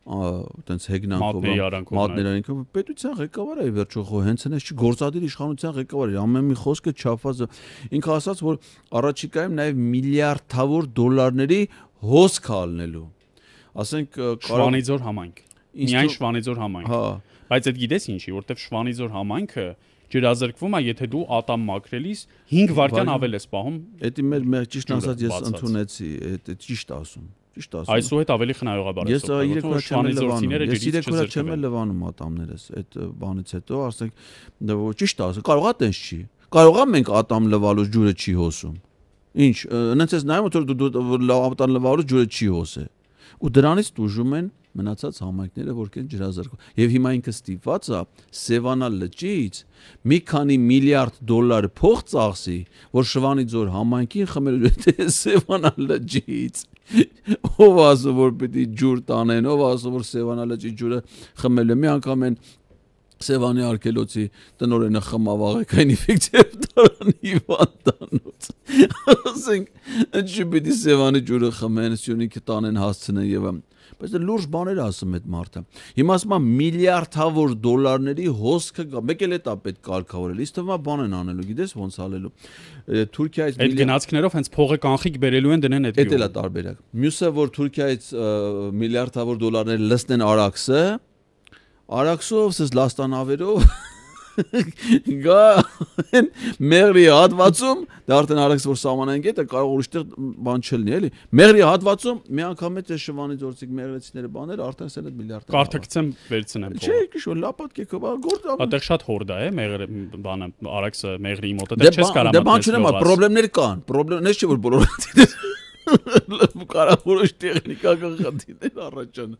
այտենց հեգնանքով մատներանքով պետության ղեկավար է վերջո հենց այնպես չի գործադիր իշխանության ղեկավար է ամեն մի խոսքը չափված ինքը ասաց որ առաջիկայում նաև միլիարդավոր դոլարների հոսք ալնելու ասենք Շվանիձոր համայնք միայն Շվանիձոր համայնք հա բայց այդ գիտես ինչի որտեվ Շվանիձոր համայնքը ջրազրկվում է եթե դու ատամ մաքրելիս 5 վայրկյան ավել ես պահում դա մեր ճիշտ ասած ես ընդունեցի այդ ճիշտ ասում Այսուհետ ավելի խնայողաբար ես 3 օր չեմ լվանում ատամներս այդ բանից հետո ասենք ճիշտ ասա կարողա տենց չի կարողա մենք ատամ լվալուց ջուրը չի հոսում ինչ նենց ես նայում որ ատամ լվալուց ջուրը չի հոսե ու դրանից տուժում են մնացած համայնքները որ կեն ջրազրկում եւ հիմա ինքը ստիպված է Սևանա լճից մի քանի միլիարդ դոլար փող ծախսի որ Շվանիձոր համայնքին խմելու թե Սևանա լճից ով ասում որ պիտի ջուր տանեն ով ասում որ Սևանա լճի ջուրը խմելու մի անգամ են Սևանի արկելոցի տնօրենը խմավաղեկային ինֆեկցիայով տարան հիվանդանոց ասենք ինչի պիտի Սևանի ջուրը խմեն Սյունիքի տանեն հասցնեն եւ բայց դա լուրջ բաներ ասում այդ մարդը հիմա ասում է միլիարդավոր դոլարների հոսքը կա մեկ էլ էտա պետք կարգավորել իսկ թվում է բան են անելու գիտես ոնց անելու Թուրքիայից այդ գնացքներով հենց փողը կանխիկ բերելու են դնեն այդ էլ է տարբերակ մյուսը որ Թուրքիայից միլիարդավոր դոլարներ լցնեն Արաքսով սես լաստանավերով գա Մեղրի հատվածում դա արդեն Արաքս որ սահմանային կետը կարող ուրիշտեղ բան չլինի էլի Մեղրի հատվածում մի անգամ է Շվանի ձորցիկ մեղրեցիները բաներ արդեն սել այդ միլիարդ կարթը գցեմ վերցնեմ չէ քիշո լապատկեքը գործ այդտեղ շատ հորդ է մեղրը բանը Արաքսը Մեղրի մոտը դեռ չես կարող դե բան չունեմ պրոբլեմներ կան պրոբլեմներ չէ որ բոլորը կարող որոշ տեխնիկական խնդիրներ առաջան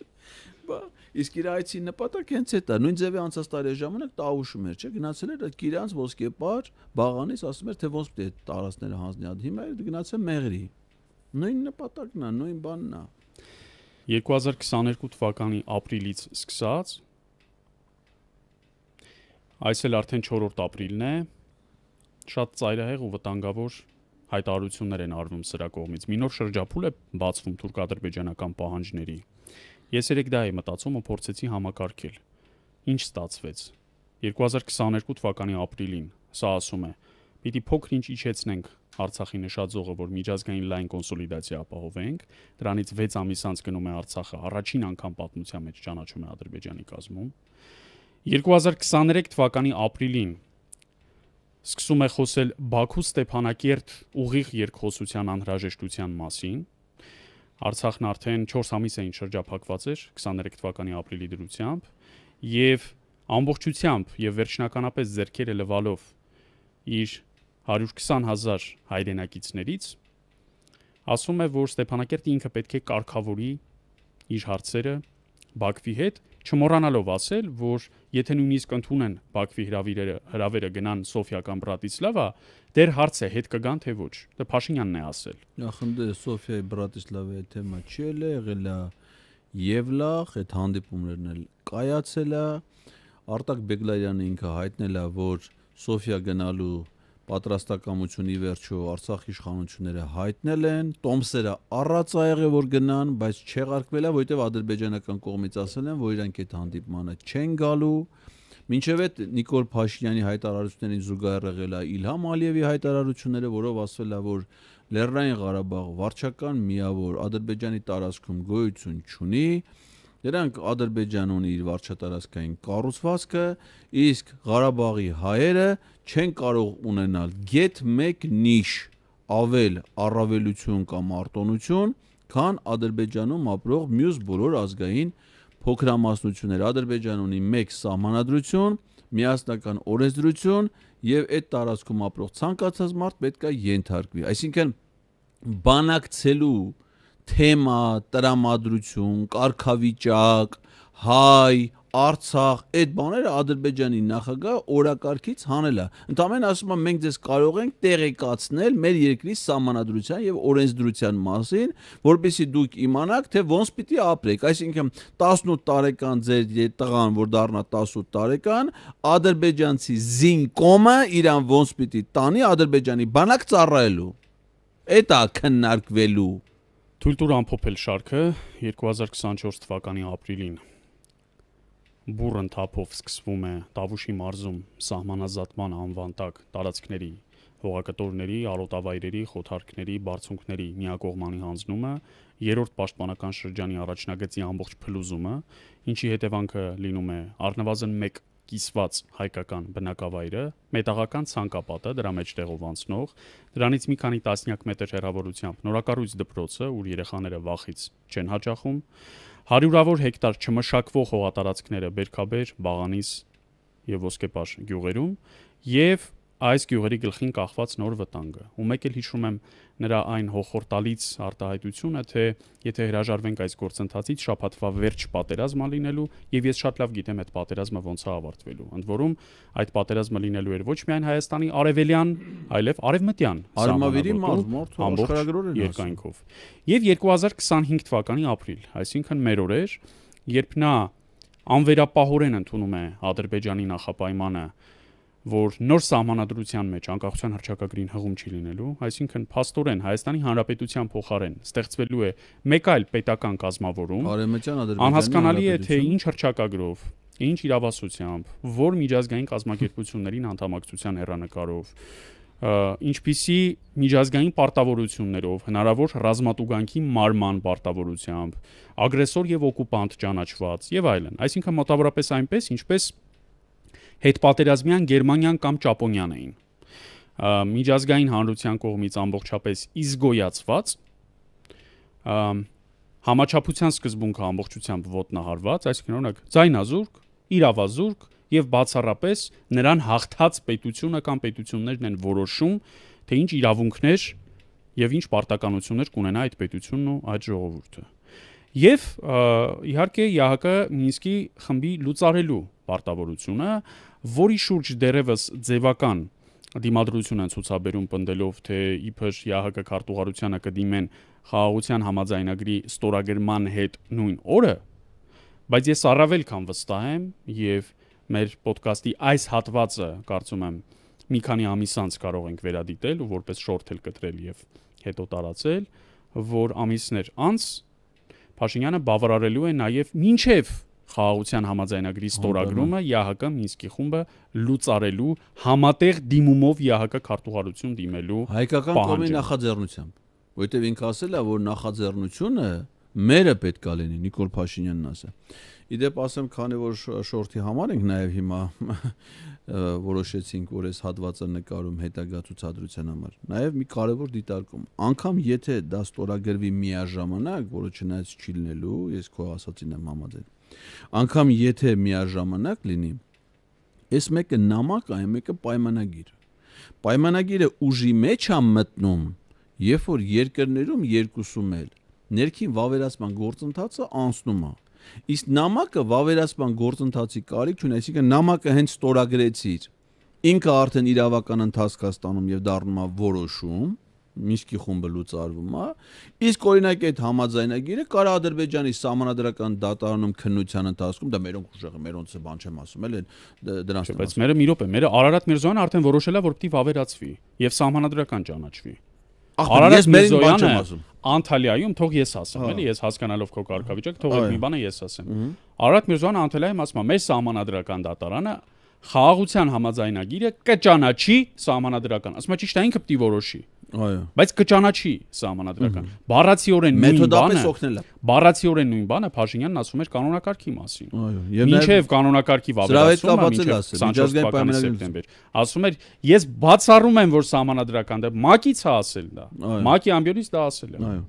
Իսկ իր այցի նպատակ հենց է դա նույն ձևի անցած տարի ժամանակ տավուշում էր չէ գնացել էր այդ Կիրանց ոսկեպար բաղանից ասում էր թե ոնց պետք է տարածքները հանձնի հիմա գնացել Մեղրի նույն նպատակն է նույն բանն է 2022 թվականի ապրիլից սկսած այս էլ արդեն 4-րդ ապրիլն է շատ ծայրահեղ ու վտանգավոր հայտարարություններ են արվում սրա կողմից։ Մի նոր շրջափուլ է բացվում թուրք-ադրբեջանական պահանջների։ Ես երեք դա էի մտածում ու փորձեցի համակարգել։ Ինչ ստացվեց։ 2022 թվականի ապրիլին սա ասում է. «Պիտի փոքր-ինչ իջեցնենք Արցախի նշաձողը, որ միջազգային լայն կոնսոլիդացիա ապահովենք, դրանից 6 ամիս անց գնում է Արցախը, առաջին անգամ պատմության մեջ ճանաչում է Ադրբեջանի կազմում։ 2023 թվականի ապրիլին սկսում է խոսել Բաքու-Ստեփանակերտ ուղիղ երկխոսության անհրաժեշտության մասին։ Արցախն արդեն 4 ամիս է ինչ շրջափակված էր 23 թվականի ապրիլի դրությամբ եւ ամբողջությամբ եւ վերջնականապես ձեռքերը լվալով իր 120,000 հայրենակիցներից ասում է, որ Ստեփանակերտը ինքը պետք է կարգավորի իր հարցերը Բաքվի հետ, չմոռանալով ասել, որ եթե նույնիսկ ընդունեն Բաքվի հրավերը գնան Սոֆիա կամ Բրատիսլավա, դեր հարց է հետ կգան թե ոչ։ Դա Փաշինյանն է ասել։ Նախնդը Սոֆիայի Բրատիսլավայի թեմա չի եղել է Եվլախ, այդ հանդիպումներն էլ կայացել է։ Արտակ Բեգլարյանը ինքը հայտնել է, որ Սոֆիա գնալու պատրաստակամությունի վերջո Արցախ իշխանությունները հայտնել են, տոմսերը առած ա եղել որ գնան, բայց չեղարկվել է, որովհետև ադրբեջանական կողմից ասել են, որ իրանք այդ հանդիպմանը չեն գալու։ Մինչև այդ Նիկոլ Փաշինյանի հայտարարություններին զուգահեռ եղել է Իլհամ Ալիևի հայտարարությունները, որով ասվել է, որ Լեռնային Ղարաբաղը վարչական միավոր Ադրբեջանի տարածքում գոյություն չունի։ Դրանք Ադրբեջանն ունի իր վարչատարածքային կառուցվածքը, իսկ Ղարաբաղի հայերը չեն կարող ունենալ գեթ մեկ նիշ ավել առավելություն կամ արտոնություն, քան Ադրբեջանում ապրող մյուս բոլոր ազգային փոքրամասնությունները։ Ադրբեջանն ունի մեկ սահմանադրություն, միասնական օրենսդրություն եւ այդ տարածքում ապրող ցանկացած մարդ պետք է ենթարկվի։ Այսինքն բանակցելու թեմա, տրամադրություն, կարգավիճակ, հայ, Արցախ, այդ բաները Ադրբեջանի նախագահ օրակարգից հանել է։ Ընդամենը ասում է մենք ձեզ կարող ենք տեղեկացնել մեր երկրի սահմանադրության եւ օրենսդրության մասին, որպեսզի դուք իմանաք, թե ոնց պիտի ապրեք։ Այսինքն 18 տարեկան ձեր տղան, որ դառնա 18 տարեկան, ադրբեջանցի զինկոմը իրան ոնց պիտի տանի Ադրբեջանի բանակ ծառայելու։ Այդ է քննարկվելու։ Թույլ տուր ամփոփել շարքը 2024 թվականի ապրիլին բուրըն թափով սկսվում է Տավուշի մարզում սահմանազատման անվան տակ տարածքների, հողակտորների, արոտավայրերի, խոթարքների, բարձունքների միակողմանի հանձնումը, երրորդ պաշտպանական շրջանի առաջնագծի ամբողջ փլուզումը, ինչի հետևանքը լինում է առնվազն 1 կիսված հայկական բնակավայրը, մետաղական ցանկապատը, դրա մեջ տեղով անցնող, դրանից մի քանի տասնյակ մետր հեռավորությամբ նորակառույց դպրոցը, ուր երեխաները վախից չեն հաճախում, հարյուրավոր հեկտար չմշակվող հողատարածքները Բերքաբեր, Բաղանիս եւ Ոսկեպաշ գյուղերում եւ այս գյուղերի գլխին կախված նոր վտանգը։ Ու մեկ էլ հիշում եմ նրա այն հոխորտալից արտահայտությունը, թե եթե հրաժարվենք այս գործընթացից, շաբաթվա վերջ պատերազմ լինելու եւ ես շատ լավ գիտեմ այդ պատերազմը ոնց է ավարտվելու։ Ընդ որում այդ պատերազմը լինելու էր ոչ միայն Հայաստանի արևելյան, այլև արևմտյան Արմավիրի մարզ, աշխարհագրորեն երկայնքով։ Եվ 2025 թվականի ապրիլ, այսինքն մեր օրեր, երբ նա անվերապահորեն ընդունում է Ադրբեջանի նախապայմանը, որ նոր սահմանադրության մեջ անկախության հռչակագրին հղում չի լինելու, այսինքն փաստորեն Հայաստանի Հանրապետության փոխարեն ստեղծվելու է մեկ այլ պետական կազմավորում, անհասկանալի է թե ինչ հռչակագրով, ինչ իրավասությամբ, որ միջազգային կազմակերպություններին անդամակցության հեռանկարով, ինչպիսի միջազգային պարտավորություններով, հնարավոր ռազմատուգանքի մարման պարտավորությամբ, ագրեսոր եւ օկուպանտ ճանաչված եւ այլն, այսինքն մոտավորապես այնպես, ինչպես հետպատերազմյան Գերմանիան կամ Ճապոնիան էին։ Միջազգային հանրության կողմից ամբողջապես իզգոյացված, համաչափության սկզբունքը ամբողջությամբ ոտնահարված, այսինքն օրինակ ձայնազուրկ, իրավազուրկ եւ բացառապես նրան հաղթած պետությունը կամ պետություններն են որոշում, թե ինչ իրավունքներ եւ ինչ պարտականություններ կունենա այդ պետությունն ու այդ ժողովուրդը։ Եվ իհարկե ՀՀԿ Մինսկի խմբի լուծարելու պարտավորությունը, որի շուրջ դերևս ձևական դիմադրություն են ցուցաբերում պնդելով, թե իբր ՀՀԿ քարտուղարությանը կդիմեն խաղաղության համաձայնագրի ստորագրման հետ նույն օրը, բայց ես առավել քան վստահ եմ եւ մեր ոդկասթի այս հատվածը կարծում եմ մի քանի ամիս անց կարող ենք վերադիտել ու որպես շորթ էլ կտրել եւ հետո տարածել, որ ամիսներ անց Փաշինյանը բավարարելու է նաեւ մինչեւ խաղաղության համաձայնագրի ստորագրումը ՀՀԿ Մինսկի խումբը լուծարելու համատեղ դիմումով ՀՀԿ քարտուղարություն դիմելու հայկական կողմի նախաձեռնությամբ, որովհետեւ ինքը ասել է, որ նախաձեռնությունը մերը պետք է լինի, Նիկոլ Փաշինյանն ասել։ Իդեպ ասեմ, քանի որ շորթի համար ենք նաև հիմա որոշեցինք, որ այս հատվածը նկարում հետագա ցուցադրության համար։ Նաև մի կարևոր դիտարկում։ Անկամ եթե դա ստորագրվի միաժամանակ, որը չնայած չի լինելու, ես քո ասածին եմ համաձայն։ Անկամ եթե միաժամանակ լինի, այս մեկը նամակ է, մեկը պայմանագիր։ Պայմանագիրը ուժի մեջ է մտնում, երբ որ երկրներում երկուսում էլ ներքին վավերացման գործընթացը անցնում է։ Իսկ նամակը վավերացման գործընթացի կարիք չունի, այսինքն նամակը հենց ստորագրեցիր, ինքը արդեն իրավական ընթացք է ստանում եւ դառնում է որոշում, Մինսկի խումբը լուծարվում է, իսկ օրինակ այդ համաձայնագիրը կարա Ադրբեջանի սահմանադրական դատարանում քննության ընթացքում, դա մերոնք ուժեղը, մերոնցը բան չեմ ասում, էլ դրանց։ Բայց մերը մի րոպե, մերը Արարատ Միրզոյանը արդեն որոշել է, որ պիտի վավերացվի եւ սահմանադրական ճանաչվի։ Արարատ Միրզոյանը Անտալիայում թող ես ասեմ, էլի ես հասկանալով քո կարգավիճակ, թող այդ մի բանը ես ասեմ։ Արարատ Միրզոյանը Անտալիայում ասում է, մեր սահմանադրական դատարանը խաղաղության համաձայնագիրը կճանաչի սահմանադրական։ Ասում է ճիշտ է, ինքը պիտի որոշի։ Այո։ Բայց կճանաչի սահմանադրական։ Բառացիորեն նույն բանը։ Բառացիորեն նույն բանը Փաշինյանն ասում էր կանոնակարգի մասին։ Այո։ Մինչև կանոնակարգի վավերացումը մինչև 24 թվականի սեպտեմբեր։ Ասում էր, ես բացառում եմ, որ սահմանադրական դա ՄԱԿ-ից է ասել դա։ ՄԱԿ-ի ամբիոնից դա ասել է։ Այո։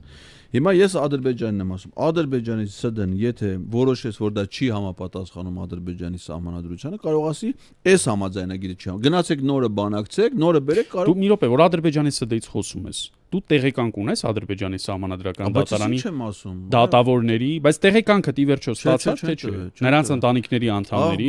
Հիմա ես Ադրբեջանն եմ ասում։ Ադրբեջանի ՍԴ-ն եթե որոշեց, որ դա չի համապատասխանում Ադրբեջանի սահմանադրությանը, կարող ասի, այս համաձայնագիրը չի։ Գնացեք նորը բանակցեք, նորը բերեք, կարող։ Դու մի րոպե, որ Ադրբեջանի ՍԴ-ից խոսում ես։ Դու տեղեկանք ունես Ադրբեջանի սահմանադրական դատարանի դատավորների, բայց տեղեկանքը ի վերջո ստացած թե չէ։ Նրանց ընտանիքների անդամների,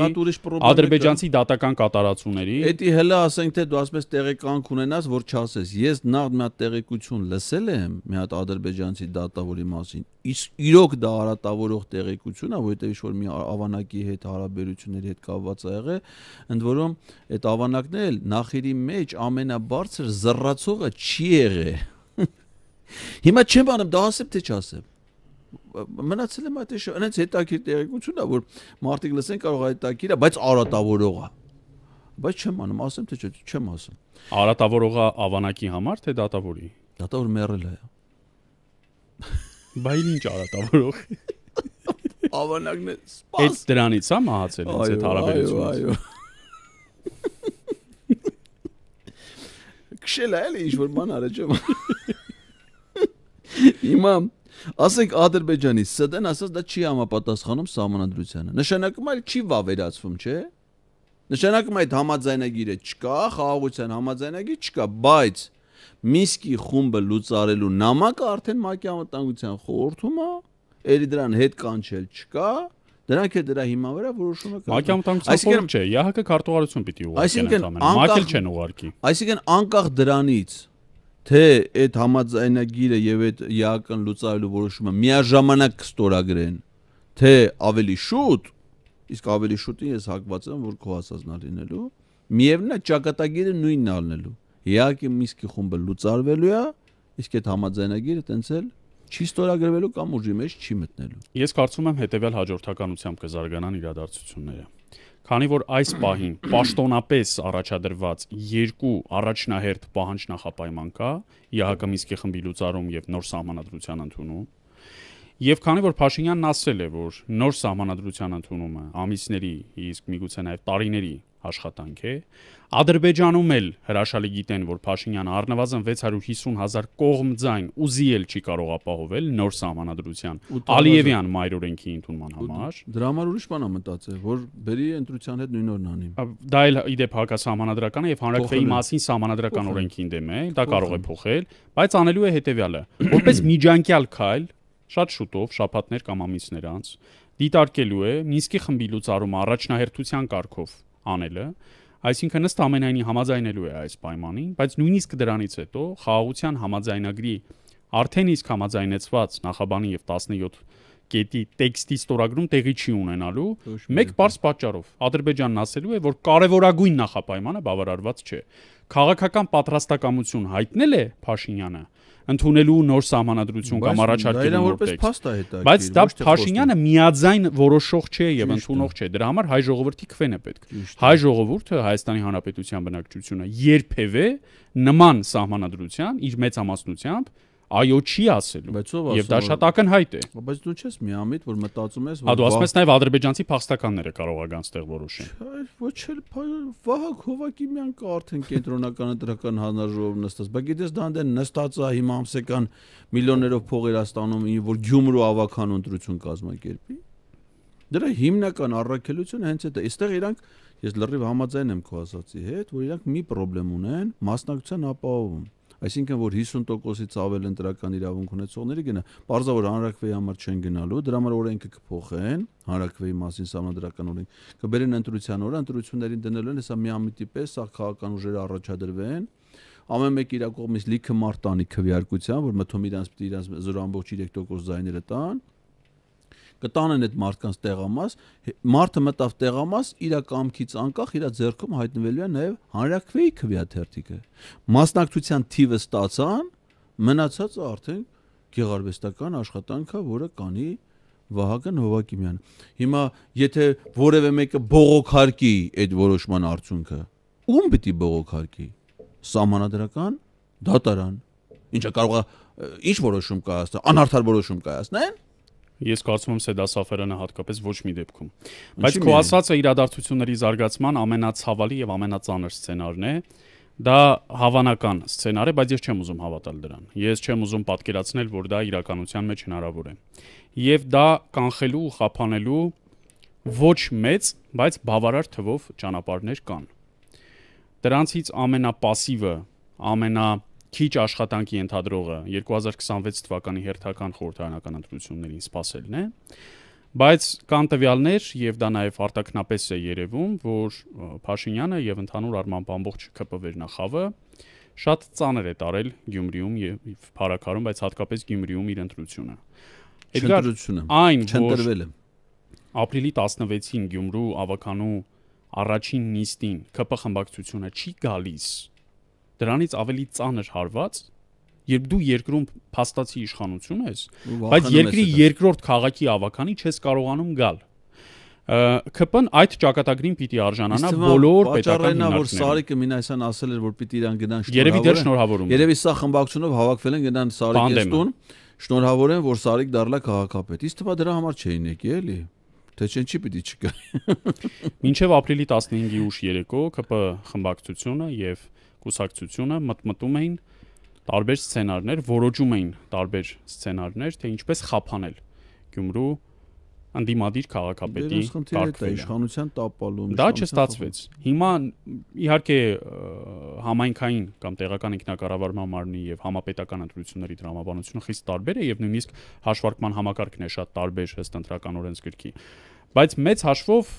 ադրբեջանցի դատական կատարածուների։ Էդի հələ ասենք թե դու ասես տեղեկանք ունենաս, որ չասես։ Ես նախ մի հատ տեղեկություն լսել եմ մի հատ ադրբեջանցի դատավորի մասին։ Իսկ իրոք դա արատավորող տեղեկություն է, որովհետև ինչ-որ մի ավանակի հետ հարաբերությունների հետ կապված է եղել, ընդ որում այդ ավանակն էլ նախերի մեջ ամենաբարձր զռացողը չի եղել։ Հիմա չեմ անում, դա ասեմ թե չասեմ։ Մնացել եմ այդ էշը, այնց հետաքրքիր տեղեկություն է, որ մարդիկ լսեն կարող է հետաքրքիր է, բայց արատավորող է։ Բայց չեմ անում, ասեմ թե չեմ ասում։ Արատավորողը ավանակի համար թե դատավորի։ Դատավոր մեռել է։ Բայց ինչ արատավորող։ Ավանակն է։ Այդ դրանից է մահացել ինձ այդ հարաբերությունը։ Քշել է էլի ինչ-որ բան արել չեմ։ Հիմա ասենք Ադրբեջանի ՍԴ-ն ասած դա չի համապատասխանում սահմանադրությանը։ Նշանակում է չի վավերացվում, չէ՞։ Նշանակում է այդ համաձայնագիրը չկա, խաղաղության համաձայնագիր չկա, բայց Մինսկի խումբը լուծարելու նամակը արդեն ՄԱԿ-ի անվտանգության խորհրդում է, երի դրան հետ կանչել չկա, դրանք է դրա հիման վրա որոշումը կա։ ՄԱԿ-ի անվտանգության խորհուրդ չէ, ՀՀԿ քարտուղարություն պիտի ուղարկեն ընդամենը, ՄԱԿ-ը չեն ուղարկի։ Այսինքն անկախ դրանից թե այդ համաձայնագիրը եւ այդ ՀՀԿ-ն լուծարելու որոշումը միաժամանակ կստորագրեն, թե ավելի շուտ, իսկ ավելի շուտին ես հակված եմ, որ քո ասածն է լինելու, միևնույն է ճակատագիրը նույնն է լինելու։ ՀԱԿ-ի Մինսկի խումբը լուծարվելու է, իսկ այդ համաձայնագիրը տենց էլ չի ստորագրվելու կամ ուժի մեջ չի մտնելու։ Ես կարծում եմ հետեւյալ հաջորդականությամբ կզարգանան իրադարձությունները։ Քանի որ այս պահին պաշտոնապես առաջադրված երկու առաջնահերթ պահանջ նախապայման կա, ՀԱԿ Մինսկի խմբի լուծարում եւ նոր սահմանադրության ընդունում, եւ քանի որ Փաշինյանն ասել է, որ նոր սահմանադրության ընդունումը ամիսների, իսկ միգուցե նաեւ տարիների աշխատանք է, Ադրբեջանում էլ հրաշալի գիտեն, որ Փաշինյանը առնվազն 650,000 կողմ ձայն ուզի էլ չի կարող ապահովել նոր սահմանադրության Ալիևյան մայրօրենքի ընդունման համար։ Դրա համար ուրիշ բան է մտածել, որ բերի ընտրության հետ նույն օրն անի։ Դա էլ իդեպ հակասահմանադրական է եւ հանրակրվեի մասին սահմանադրական օրենքին դեմ է, դա կարող է փոխել, բայց անելու է հետեւյալը, որպես միջանկյալ քայլ, շատ շուտով, շաբաթներ կամ ամիսներ անց, դիտարկելու է Մինսկի խմբի լուծարումը առաջնահերթության կարգով անելը, այսինքն ըստ ամենայնի համաձայնելու է այս պայմանին, բայց նույնիսկ դրանից հետո խաղաղության համաձայնագրի արդեն իսկ համաձայնեցված նախաբանի եւ 17 կետի տեքստի ստորագրում տեղի չի ունենալու մեկ պարզ պատճառով։ Ադրբեջանն ասելու է, որ կարևորագույն նախապայմանը բավարարված չէ։ Քաղաքական պատրաստակամություն հայտնել է Փաշինյանը ընդունելու նոր սահմանադրություն կամ առաջարկելու նոր տեքստ։ Բայց դա Փաշինյանը միաձայն որոշող չէ եւ ընդունող չէ։ Դրա համար հայ ժողովրդի քվեն է պետք։ Հայ ժողովուրդը, Հայաստանի Հանրապետության բնակչությունը երբևէ նման սահմանադրության իր մեծամասնությամբ այո չի ասելու։ Եվ դա շատ ակնհայտ է։ Բայց դու չես միամիտ, որ մտածում ես, որ դու ասում ես նաև ադրբեջանցի փախստականները կարող ան ստեղ որոշեն։ Ոչ էլ Վահագ Հովակիմյան կա արդեն կենտրոնական ընտրական հանրաժողով նստած։ Բայց գիտես դա այնտեղ նստած է հիմա ամսական միլիոններով փողեր ստանում, որ Գյումրու ավականու ընտրություն կազմակերպի։ Դրա հիմնական առաքելությունը հենց այդ է։ Այստեղ իրանք ես լրիվ համաձայն եմ քո ասացի հետ, որ իրանք մի խնդրեմ ունեն մասնակցության ապահովում։ Այսինքն որ 50%-ից ավել ընտրական իրավունք ունեցողների գնա, բարձր հանրակրվեի համար չեն գնալու, դրա համար օրենքը կփոխեն, հանրակրվեի մասին սահմանադրական օրենք, կբերեն ընտրության օրը, ընտրություններին դնելու են, հեսա միամիտի պես սա քաղաքական ուժերը առաջադրվեն, ամեն մեկ իր կողմից լիքը մարդ տանի քվեարկության, որ մթում իրանց 0.3% ձայները տան, կտանեն այդ մարդկանց տեղամաս, մարդը մտավ տեղամաս, իր կամքից անկախ իր ձեռքում հայտնվելու է նաև հանրակրվեի քվեաթերթիկը։ Մասնակցության թիվը ստացան, մնացածը արդեն գեղարվեստական աշխատանքա, որը կանի Վահագն Հովակիմյանը։ Հիմա եթե որևէ մեկը բողոքարկի այդ որոշման արդյունքը, ում պիտի բողոքարկի։ Սահմանադրական դատարան։ Ինչը կարող է ինչ որոշում կայացնել, անարդար որոշում կայացնեն։ Ես կարծում եմ Սեդա Սաֆարյանը հատկապես ոչ մի դեպքում։ Բայց քո ասածը իրադարձությունների զարգացման ամենացավալի եւ ամենածանր սցենարն է։ Դա հավանական սցենար է, բայց ես չեմ ուզում հավատալ դրան։ Ես չեմ ուզում պատկերացնել, որ դա իրականության մեջ հնարավոր է։ Եվ դա կանխելու ու խափանելու ոչ մեծ, բայց բավարար թվով ճանապարհներ կան։ Դրանցից ամենապասիվը, քիչ աշխատանքի ենթադրողը 2026 թվականի հերթական խորհրդարանական ընտրություններին սպասելն է, բայց կան տվյալներ եւ դա նաեւ արտաքնապես է երևում, որ Փաշինյանը եւ ընդհանուր առմամբ ամբողջ ԿՊ վերնախավը շատ ծանր է տարել Գյումրիում եւ Փարաքարում, բայց հատկապես Գյումրիում իր ընտրությունը։ Այն չընտրվել է։ Ապրիլի 16-ին Գյումրու ավականու առաջին նիստին ԿՊ խմբակցությունը չի գալիս։ Դրանից ավելի ծանր հարված, երբ դու երկրում փաստացի իշխանություն ես, բայց երկրի երկրորդ քաղաքի ավականի չես կարողանում գալ։ ԿՊ-ն այդ ճակատագրին պիտի արժանանա բոլոր պետական հիմնարկներում։ Որ Սարիկը Մինասյան ասել էր, որ պիտի իրան գնան շնորհավորեն։ Երևի դեռ շնորհավորում։ Երևի սա խմբակցությունով հավաքվել են գնան Սարիկի տուն, շնորհավորեն, որ Սարիկ դառնա քաղաքապետ։ Իսկ թվա դրա համար չէին եկի, էլի։ Թե չի պիտի չկա։ Մինչև ապրիլի 15-ի ուշ երեկո ԿՊ խմբակցությունը եւ կուսակցությունը մտմտում էին տարբեր սցենարներ, որոշում էին տարբեր սցենարներ, թե ինչպես խափանել Գյումրու անդիմադիր քաղաքապետի կարգվելը։ Իշխանության տապալում։ Դա չստացվեց։ Հիմա իհարկե համայնքային կամ տեղական ինքնակառավարման մարմնի եւ համապետական ընտրությունների տրամաբանությունը խիստ տարբեր է եւ նույնիսկ հաշվարկման համակարգն է շատ տարբեր ըստ ընտրական օրենսգրքի։ Բայց մեծ հաշվով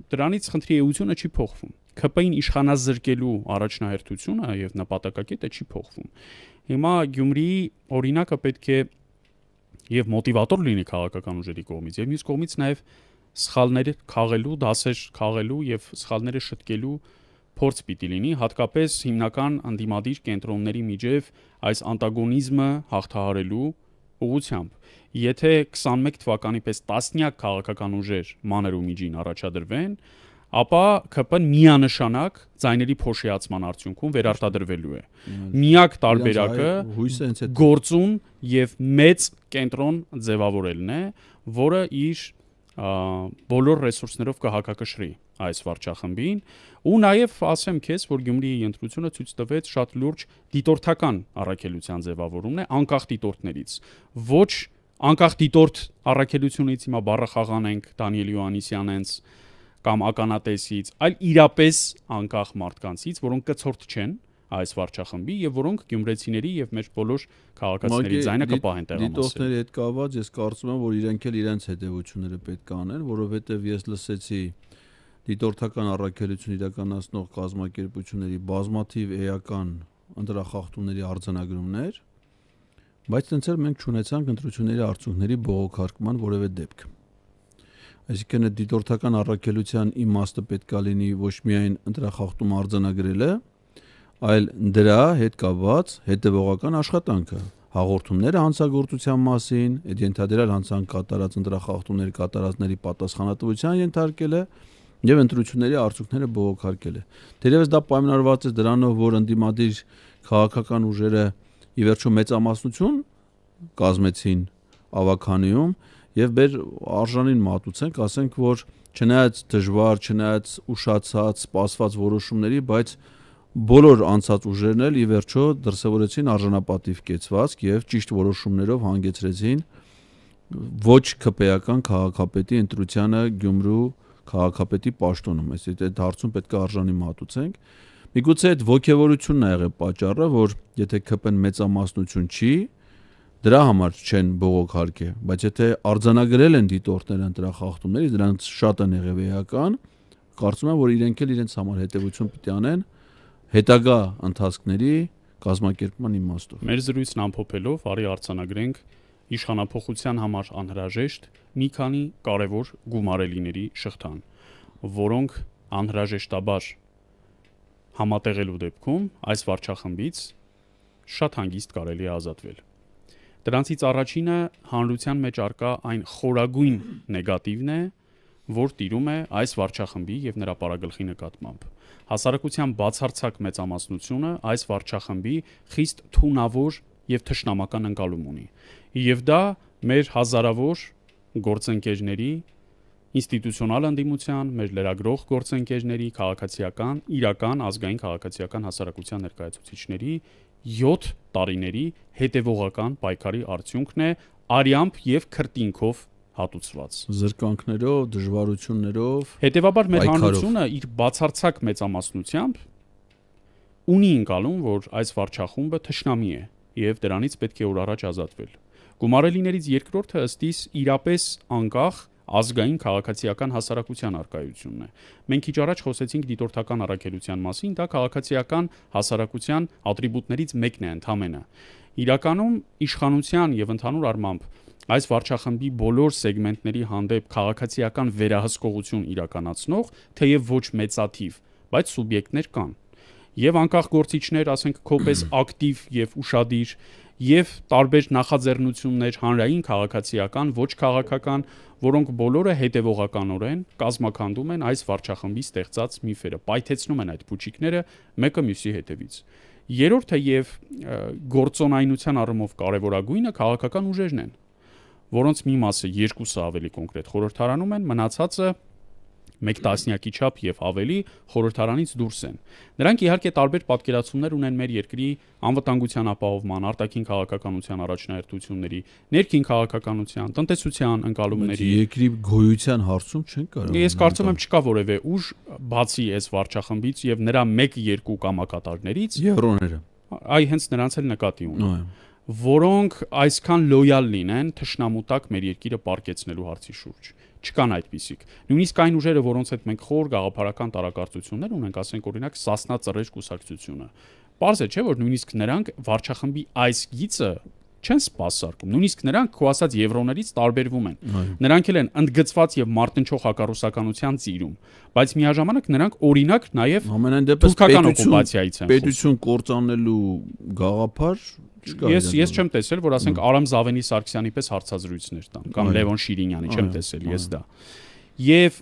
դրանից խնդրի էությունը չի փոխվում։ ԿՊ-ին իշխանազրկելու առաջնահերթությունը եւ նպատակակետը չի փոխվում։ Հիմա Գյումրիի օրինակը պետք է եւ մոտիվատոր լինի քաղաքական ուժերի կողմից եւ մյուս կողմից նաեւ սխալներ քաղելու, դասեր քաղելու եւ սխալները շտկելու փորձ պիտի լինի, հատկապես հիմնական անդիմադիր կենտրոնների միջև այս անտագոնիզմը հաղթահարելու ուղղությամբ։ Եթե 21 թվականի պես տասնյակ քաղաքական ուժեր մանր ու միջին առաջադրվեն, ապա ԿՊ-ն միանշանակ ձայների փոշիացման արդյունքում վերարտադրվելու է։ Միակ տարբերակը գործուն եւ մեծ կենտրոն ձևավորելն է, որը իր բոլոր ռեսուրսներով կհակակշռի այս վարչախմբին, ու նաեւ ասեմ քեզ, որ Գյումրիի ընտրությունը ցույց տվեց շատ լուրջ դիտորդական առաքելության ձևավորումն է անկախ դիտորդներից։ Ոչ անկախ դիտորդ առաքելությունից հիմա բառը խաղանենք Դանիել Յոհաննիսյանից կամ ականատեսից, այլ իրապես անկախ մարդկանցից, որոնք կցորդ չեն այս վարչախմբի եւ որոնք գյումրեցիների եւ մեր բոլոր քաղաքացիների ձայնը կպահեն տեղամասը։ Դիտորդների հետ կապված ես կարծում եմ, որ իրենք էլ իրենց հետևությունները պետք է անեն, որովհետեւ ես լսեցի դիտորդական առաքելություն իրականացնող կազմակերպությունների բազմաթիվ էական ընտրախախտումների արձանագրումներ, Բայց տենց էլ մենք չունեցանք ընտրությունների արդյունքների բողոքարկման որևէ դեպք։ Այսինքն այդ դիտորդական առաքելության իմաստը պետք է լինի ոչ միայն ընտրախախտում արձանագրելը, այլ դրա հետ կապված հետևողական աշխատանքը, հաղորդումները հանցագործության մասին, այդ ենթադրյալ հանցանք կատարած ընտրախախտումների կատարածների պատասխանատվության ենթարկելը եւ ընտրությունների արդյունքները բողոքարկելը։ Թերևս դա պայմանավորված է դրանով, որ ընդդիմադիր քաղաքական ուժերը ի վերջո մեծամասնություն կազմեցին ավականիում եւ մեր արժանին մատուցենք, ասենք, որ չնայած դժվար, չնայած ուշացած, սպասված որոշումների, բայց բոլոր անցած ուժերն էլ ի վերջո դրսևորեցին արժանապատիվ կեցվածք եւ ճիշտ որոշումներով հանգեցրեցին ոչ քպեական քաղաքապետի ընտրությանը Գյումրու քաղաքապետի պաշտոնում, այսինքն այդ հարցում պետք է արժանի մատուցենք։ Միգուցե այդ ոգևորությունն է եղել պատճառը, որ եթե ԿՊ-ն մեծամասնություն չի, դրա համար չեն բողոքարկել, բայց եթե արձանագրել են դիտորդները ընտրախախտումների, դրանց շատ են եղել էական, կարծում եմ, որ իրենք էլ իրենց համար հետևություն պիտի անեն հետագա ընթացքների կազմակերպման իմաստով։ Մեր զրույցն ամփոփելով, արի արձանագրենք իշխանապողության համար անհրաժեշտ մի քանի կարևոր գումարելիների շղթան, որոնք անհրաժեշտաբար համատեղելու դեպքում այս վարչախմբից շատ հանգիստ կարելի է ազատվել։ Դրանցից առաջինը հանրության մեջ արկա այն խորագույն նեգատիվն է, որ տիրում է այս վարչախմբի եւ նրա պարագլխի նկատմամբ։ Հասարակության բացարձակ մեծամասնությունը այս վարչախմբի խիստ թունավոր եւ թշնամական ընկալում ունի։ Եվ դա մեր հազարավոր գործընկերների, ինստիտուցիոնալ ընդդիմության, մեր լրագրող գործընկերների, քաղաքացիական, իրական ազգային քաղաքացիական հասարակության ներկայացուցիչների 7 տարիների հետևողական պայքարի արդյունքն է, արյամբ եւ քրտինքով հատուցված։ Զրկանքներով, դժվարություններով, հետեւաբար մեր հանրությունը իր բացարձակ մեծամասնությամբ ունի ընկալում, որ այս վարչախումբը թշնամի է եւ դրանից պետք է օր առաջ ազատվել։ Գումարելիներից երկրորդը ըստիս իրապես անկախ ազգային քաղաքացիական հասարակության արկայությունն է։ Մենք քիչ առաջ խոսեցինք դիտորդական առաքելության մասին, դա քաղաքացիական հասարակության ատրիբուտներից մեկն է ընդհանրապես։ Իրականում իշխանության եւ ընդհանուր առմամբ այս վարչախմբի բոլոր սեգմենտների հանդեպ քաղաքացիական վերահսկողություն իրականացնող, թեև ոչ մեծաթիվ, բայց սուբյեկտներ կան։ Եվ անկախ գործիչներ, ասենք, կողպես ակտիվ եւ ուշադիր եւ տարբեր նախաձեռնություններ հանրային քաղաքացիական, ոչ քաղաքական, որոնք բոլորը հետևողականորեն կազմակերպում են այս վարչախմբի ստեղծած միֆերը, պայթեցնում են այդ փուչիկները մեկը մյուսի հետևից։ Երրորդը եւ գործոնայնության առումով կարևորագույնը քաղաքական ուժերն են, որոնց մի մասը, երկուսը ավելի կոնկրետ խորհրդարանում են, մնացածը մեկ տասնյակի չափ եւ ավելի խորհրդարանից դուրս են։ Նրանք իհարկե տարբեր պատկերացումներ ունեն մեր երկրի անվտանգության ապահովման, արտաքին քաղաքականության առաջնահերթությունների, ներքին քաղաքականության, տնտեսության ընկալումների, երկրի գոյության հարցում չեն կարող։ Ես կարծում եմ չկա որևէ ուժ բացի այս վարչախմբից եւ նրա 1-2 կամակատարներից, եվրոները։ Այ հենց նրանց էլ նկատի ունեմ, որոնք այսքան լոյալ լինեն թշնամուտակ մեր երկիրը պարկեցնելու հարցի շուրջ։ Չկան այդպիսիք։ Նույնիսկ այն ուժերը, որոնց հետ մենք խոր գաղափարական տարակարծություններ ունենք, ասենք օրինակ Սասնա ծռեր կուսակցությունը։ Պարզ է, չէ՞, որ նույնիսկ նրանք վարչախմբի այս գիծը չեն սպասարկում։ Նույնիսկ նրանք քո ասած եվրոներից տարբերվում են։ Նրանք էլ են ընդգծված եւ մարտնչող հակառուսականության ծիրում, բայց միաժամանակ նրանք օրինակ նաեւ թուրքական օկուպացիայից են։ Պետություն կործանելու գաղափար Ես չեմ տեսել, որ ասենք Արամ Զավենի Սարգսյանի պես հարցազրույցներ տան, կամ Լևոն Շիրինյանի, չեմ տեսել ես դա։ Եվ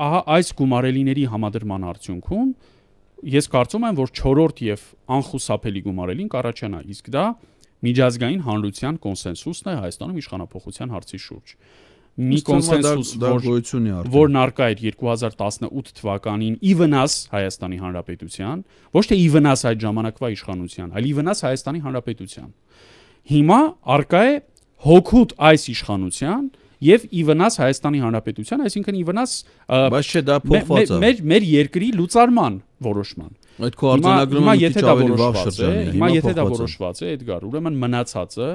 ահա այս գումարելիների համադրման արդյունքում ես կարծում եմ, որ 4-րդ եւ անխուսափելի գումարելին կառաջանա, իսկ դա միջազգային հանրության կոնսենսուսն է Հայաստանում իշխանապողության հարցի շուրջ։ Մի կոնսենսուս, որն արկա էր 2018 թվականին ի վնաս Հայաստանի Հանրապետության, ոչ թե ի վնաս այդ ժամանակվա իշխանության, այլ ի վնաս Հայաստանի Հանրապետության։ Հիմա արկա է հօգուտ այս իշխանության եւ ի վնաս Հայաստանի Հանրապետության, այսինքն ի վնաս բայց չէ դա փոխված է մեր երկրի լուծարման որոշման։ Այդ քո արձանագրումը եթե դա որոշված է, Էդգար, ուրեմն մնացածը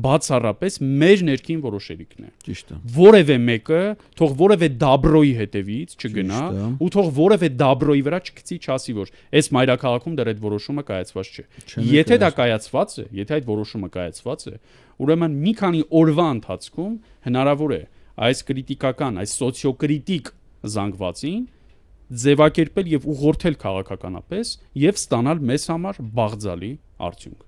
բացառապես մեր ներքին որոշելիքն է։ Ճիշտ է։ Որևէ մեկը թող որևէ դաբրոյի հետևից չգնա ու թող որևէ դաբրոյի վրա չգցի չասի որ այս մայրաքաղաքում դեռ այդ որոշումը կայացված չէ։ Եթե դա կայացված է, եթե այդ որոշումը կայացված է, ուրեմն մի քանի օրվա ընթացքում հնարավոր է այս կրիտիկական, այս սոցիոկրիտիկ զանգվածին ձևակերպել եւ ուղղորդել քաղաքականապես եւ ստանալ մեզ համար բաղձալի արդյունք։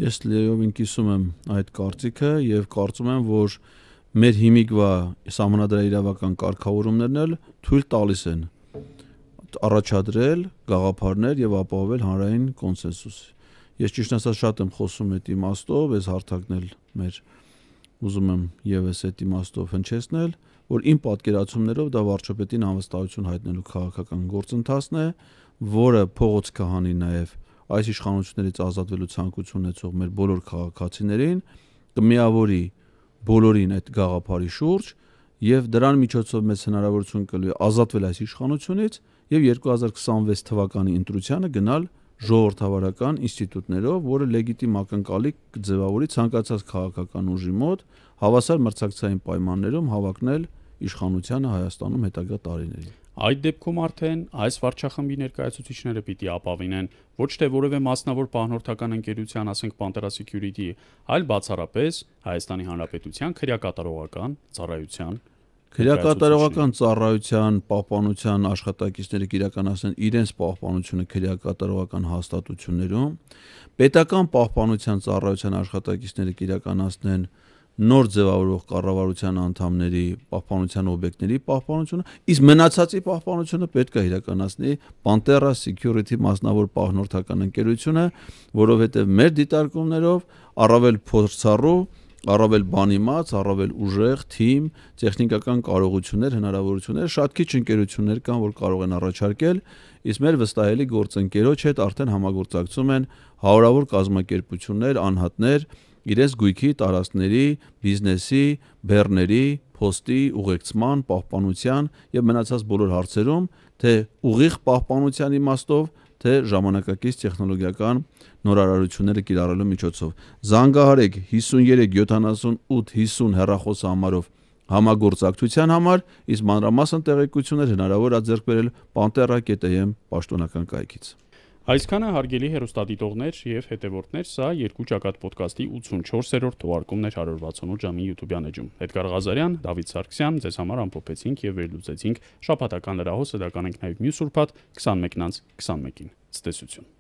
Ես լիովին կիսում եմ այդ կարծիքը եւ կարծում եմ, որ մեր հիմիկվա համանդրաիրավական կարգավորումներն էլ թույլ տալիս են առաջադրել գաղափարներ եւ ապահովել հանրային կոնսենսուս։ Ես ճիշտ ասած շատ եմ խոսում այդ իմաստով, այս հարթակն էլ մեր ուզում եմ եւս այդ իմաստով հնչեցնել, որ իմ պատկերացումներով դա վարչապետին անվստահություն հայտնելու քաղաքական գործընթացն է, որը փողոց կհանի նաեւ այս իշխանություններից ազատվելու ցանկություն ունեցող մեր բոլոր քաղաքացիներին, կմիավորի բոլորին այդ գաղափարի շուրջ եւ դրան միջոցով մեծ հնարավորություն կլինի ազատվել այս իշխանությունից եւ 2026 թվականի ընտրությանը գնալ ժողովրդավարական ինստիտուտներով, որը լեգիտիմ ակնկալիք կձևավորի ցանկացած քաղաքական ուժի մոտ հավասար մրցակցային պայմաններում հավակնել իշխանությանը Հայաստանում հետագա տարիներին։ Այդ դեպքում արդեն այս վարչախմբի ներկայացուցիչները պիտի ապավինեն ոչ թե որևէ մասնավոր պահնորդական ընկերության, ասենք Pantera Security, այլ բացառապես Հայաստանի Հանրապետության քրեակատարողական ծառայության պահպանության աշխատակիցները կիրականացնեն իրենց պահպանությունը քրեակատարողական հաստատություններում, պետական պահպանության ծառայության աշխատակիցները կիրականացնեն նոր ձևավորող կառավարության անդամների պահպանության օբյեկտների պահպանությունը, իսկ մնացածի պահպանությունը պետք է իրականացնի Pantera Security մասնավոր պահնորդական ընկերությունը, որովհետև մեր դիտարկումներով առավել փորձառու, առավել բանիմաց, առավել ուժեղ թիմ, տեխնիկական կարողություններ, հնարավորություններ, շատ քիչ ընկերություններ կան, որ կարող են առաջարկել, իսկ մեր վստահելի գործընկերոջ հետ արդեն համագործակցում են հարյուրավոր կազմակերպություններ, անհատներ, իրենց գույքի, տարածքների, բիզնեսի, բեռների, փոստի, ուղեկցման, պահպանության եւ մնացած բոլոր հարցերում, թե ուղիղ պահպանության իմաստով, թե ժամանակակից տեխնոլոգիական նորարարությունները կիրառելու միջոցով։ Զանգահարեք 53 78 50 հեռախոսահամարով համագործակցության համար, իսկ մանրամասն տեղեկություններ հնարավոր է ձեռք բերել pantera.am պաշտոնական կայքից։ Այսքանը հարգելի հեռուստադիտողներ եւ հետեւորդներ, սա երկու ճակատ ոդկասթի 84-րդ թողարկումն էր 168 ժամի YouTube-յան էջում։ Էդգար Ղազարյան, Դավիթ Սարգսյան, ձեզ համար ամփոփեցինք եւ վերլուծեցինք շաբաթական լրահոսը, դա կանենք նաեւ մյուս ուրբաթ 21-ից 21-ին։ Ցտեսություն։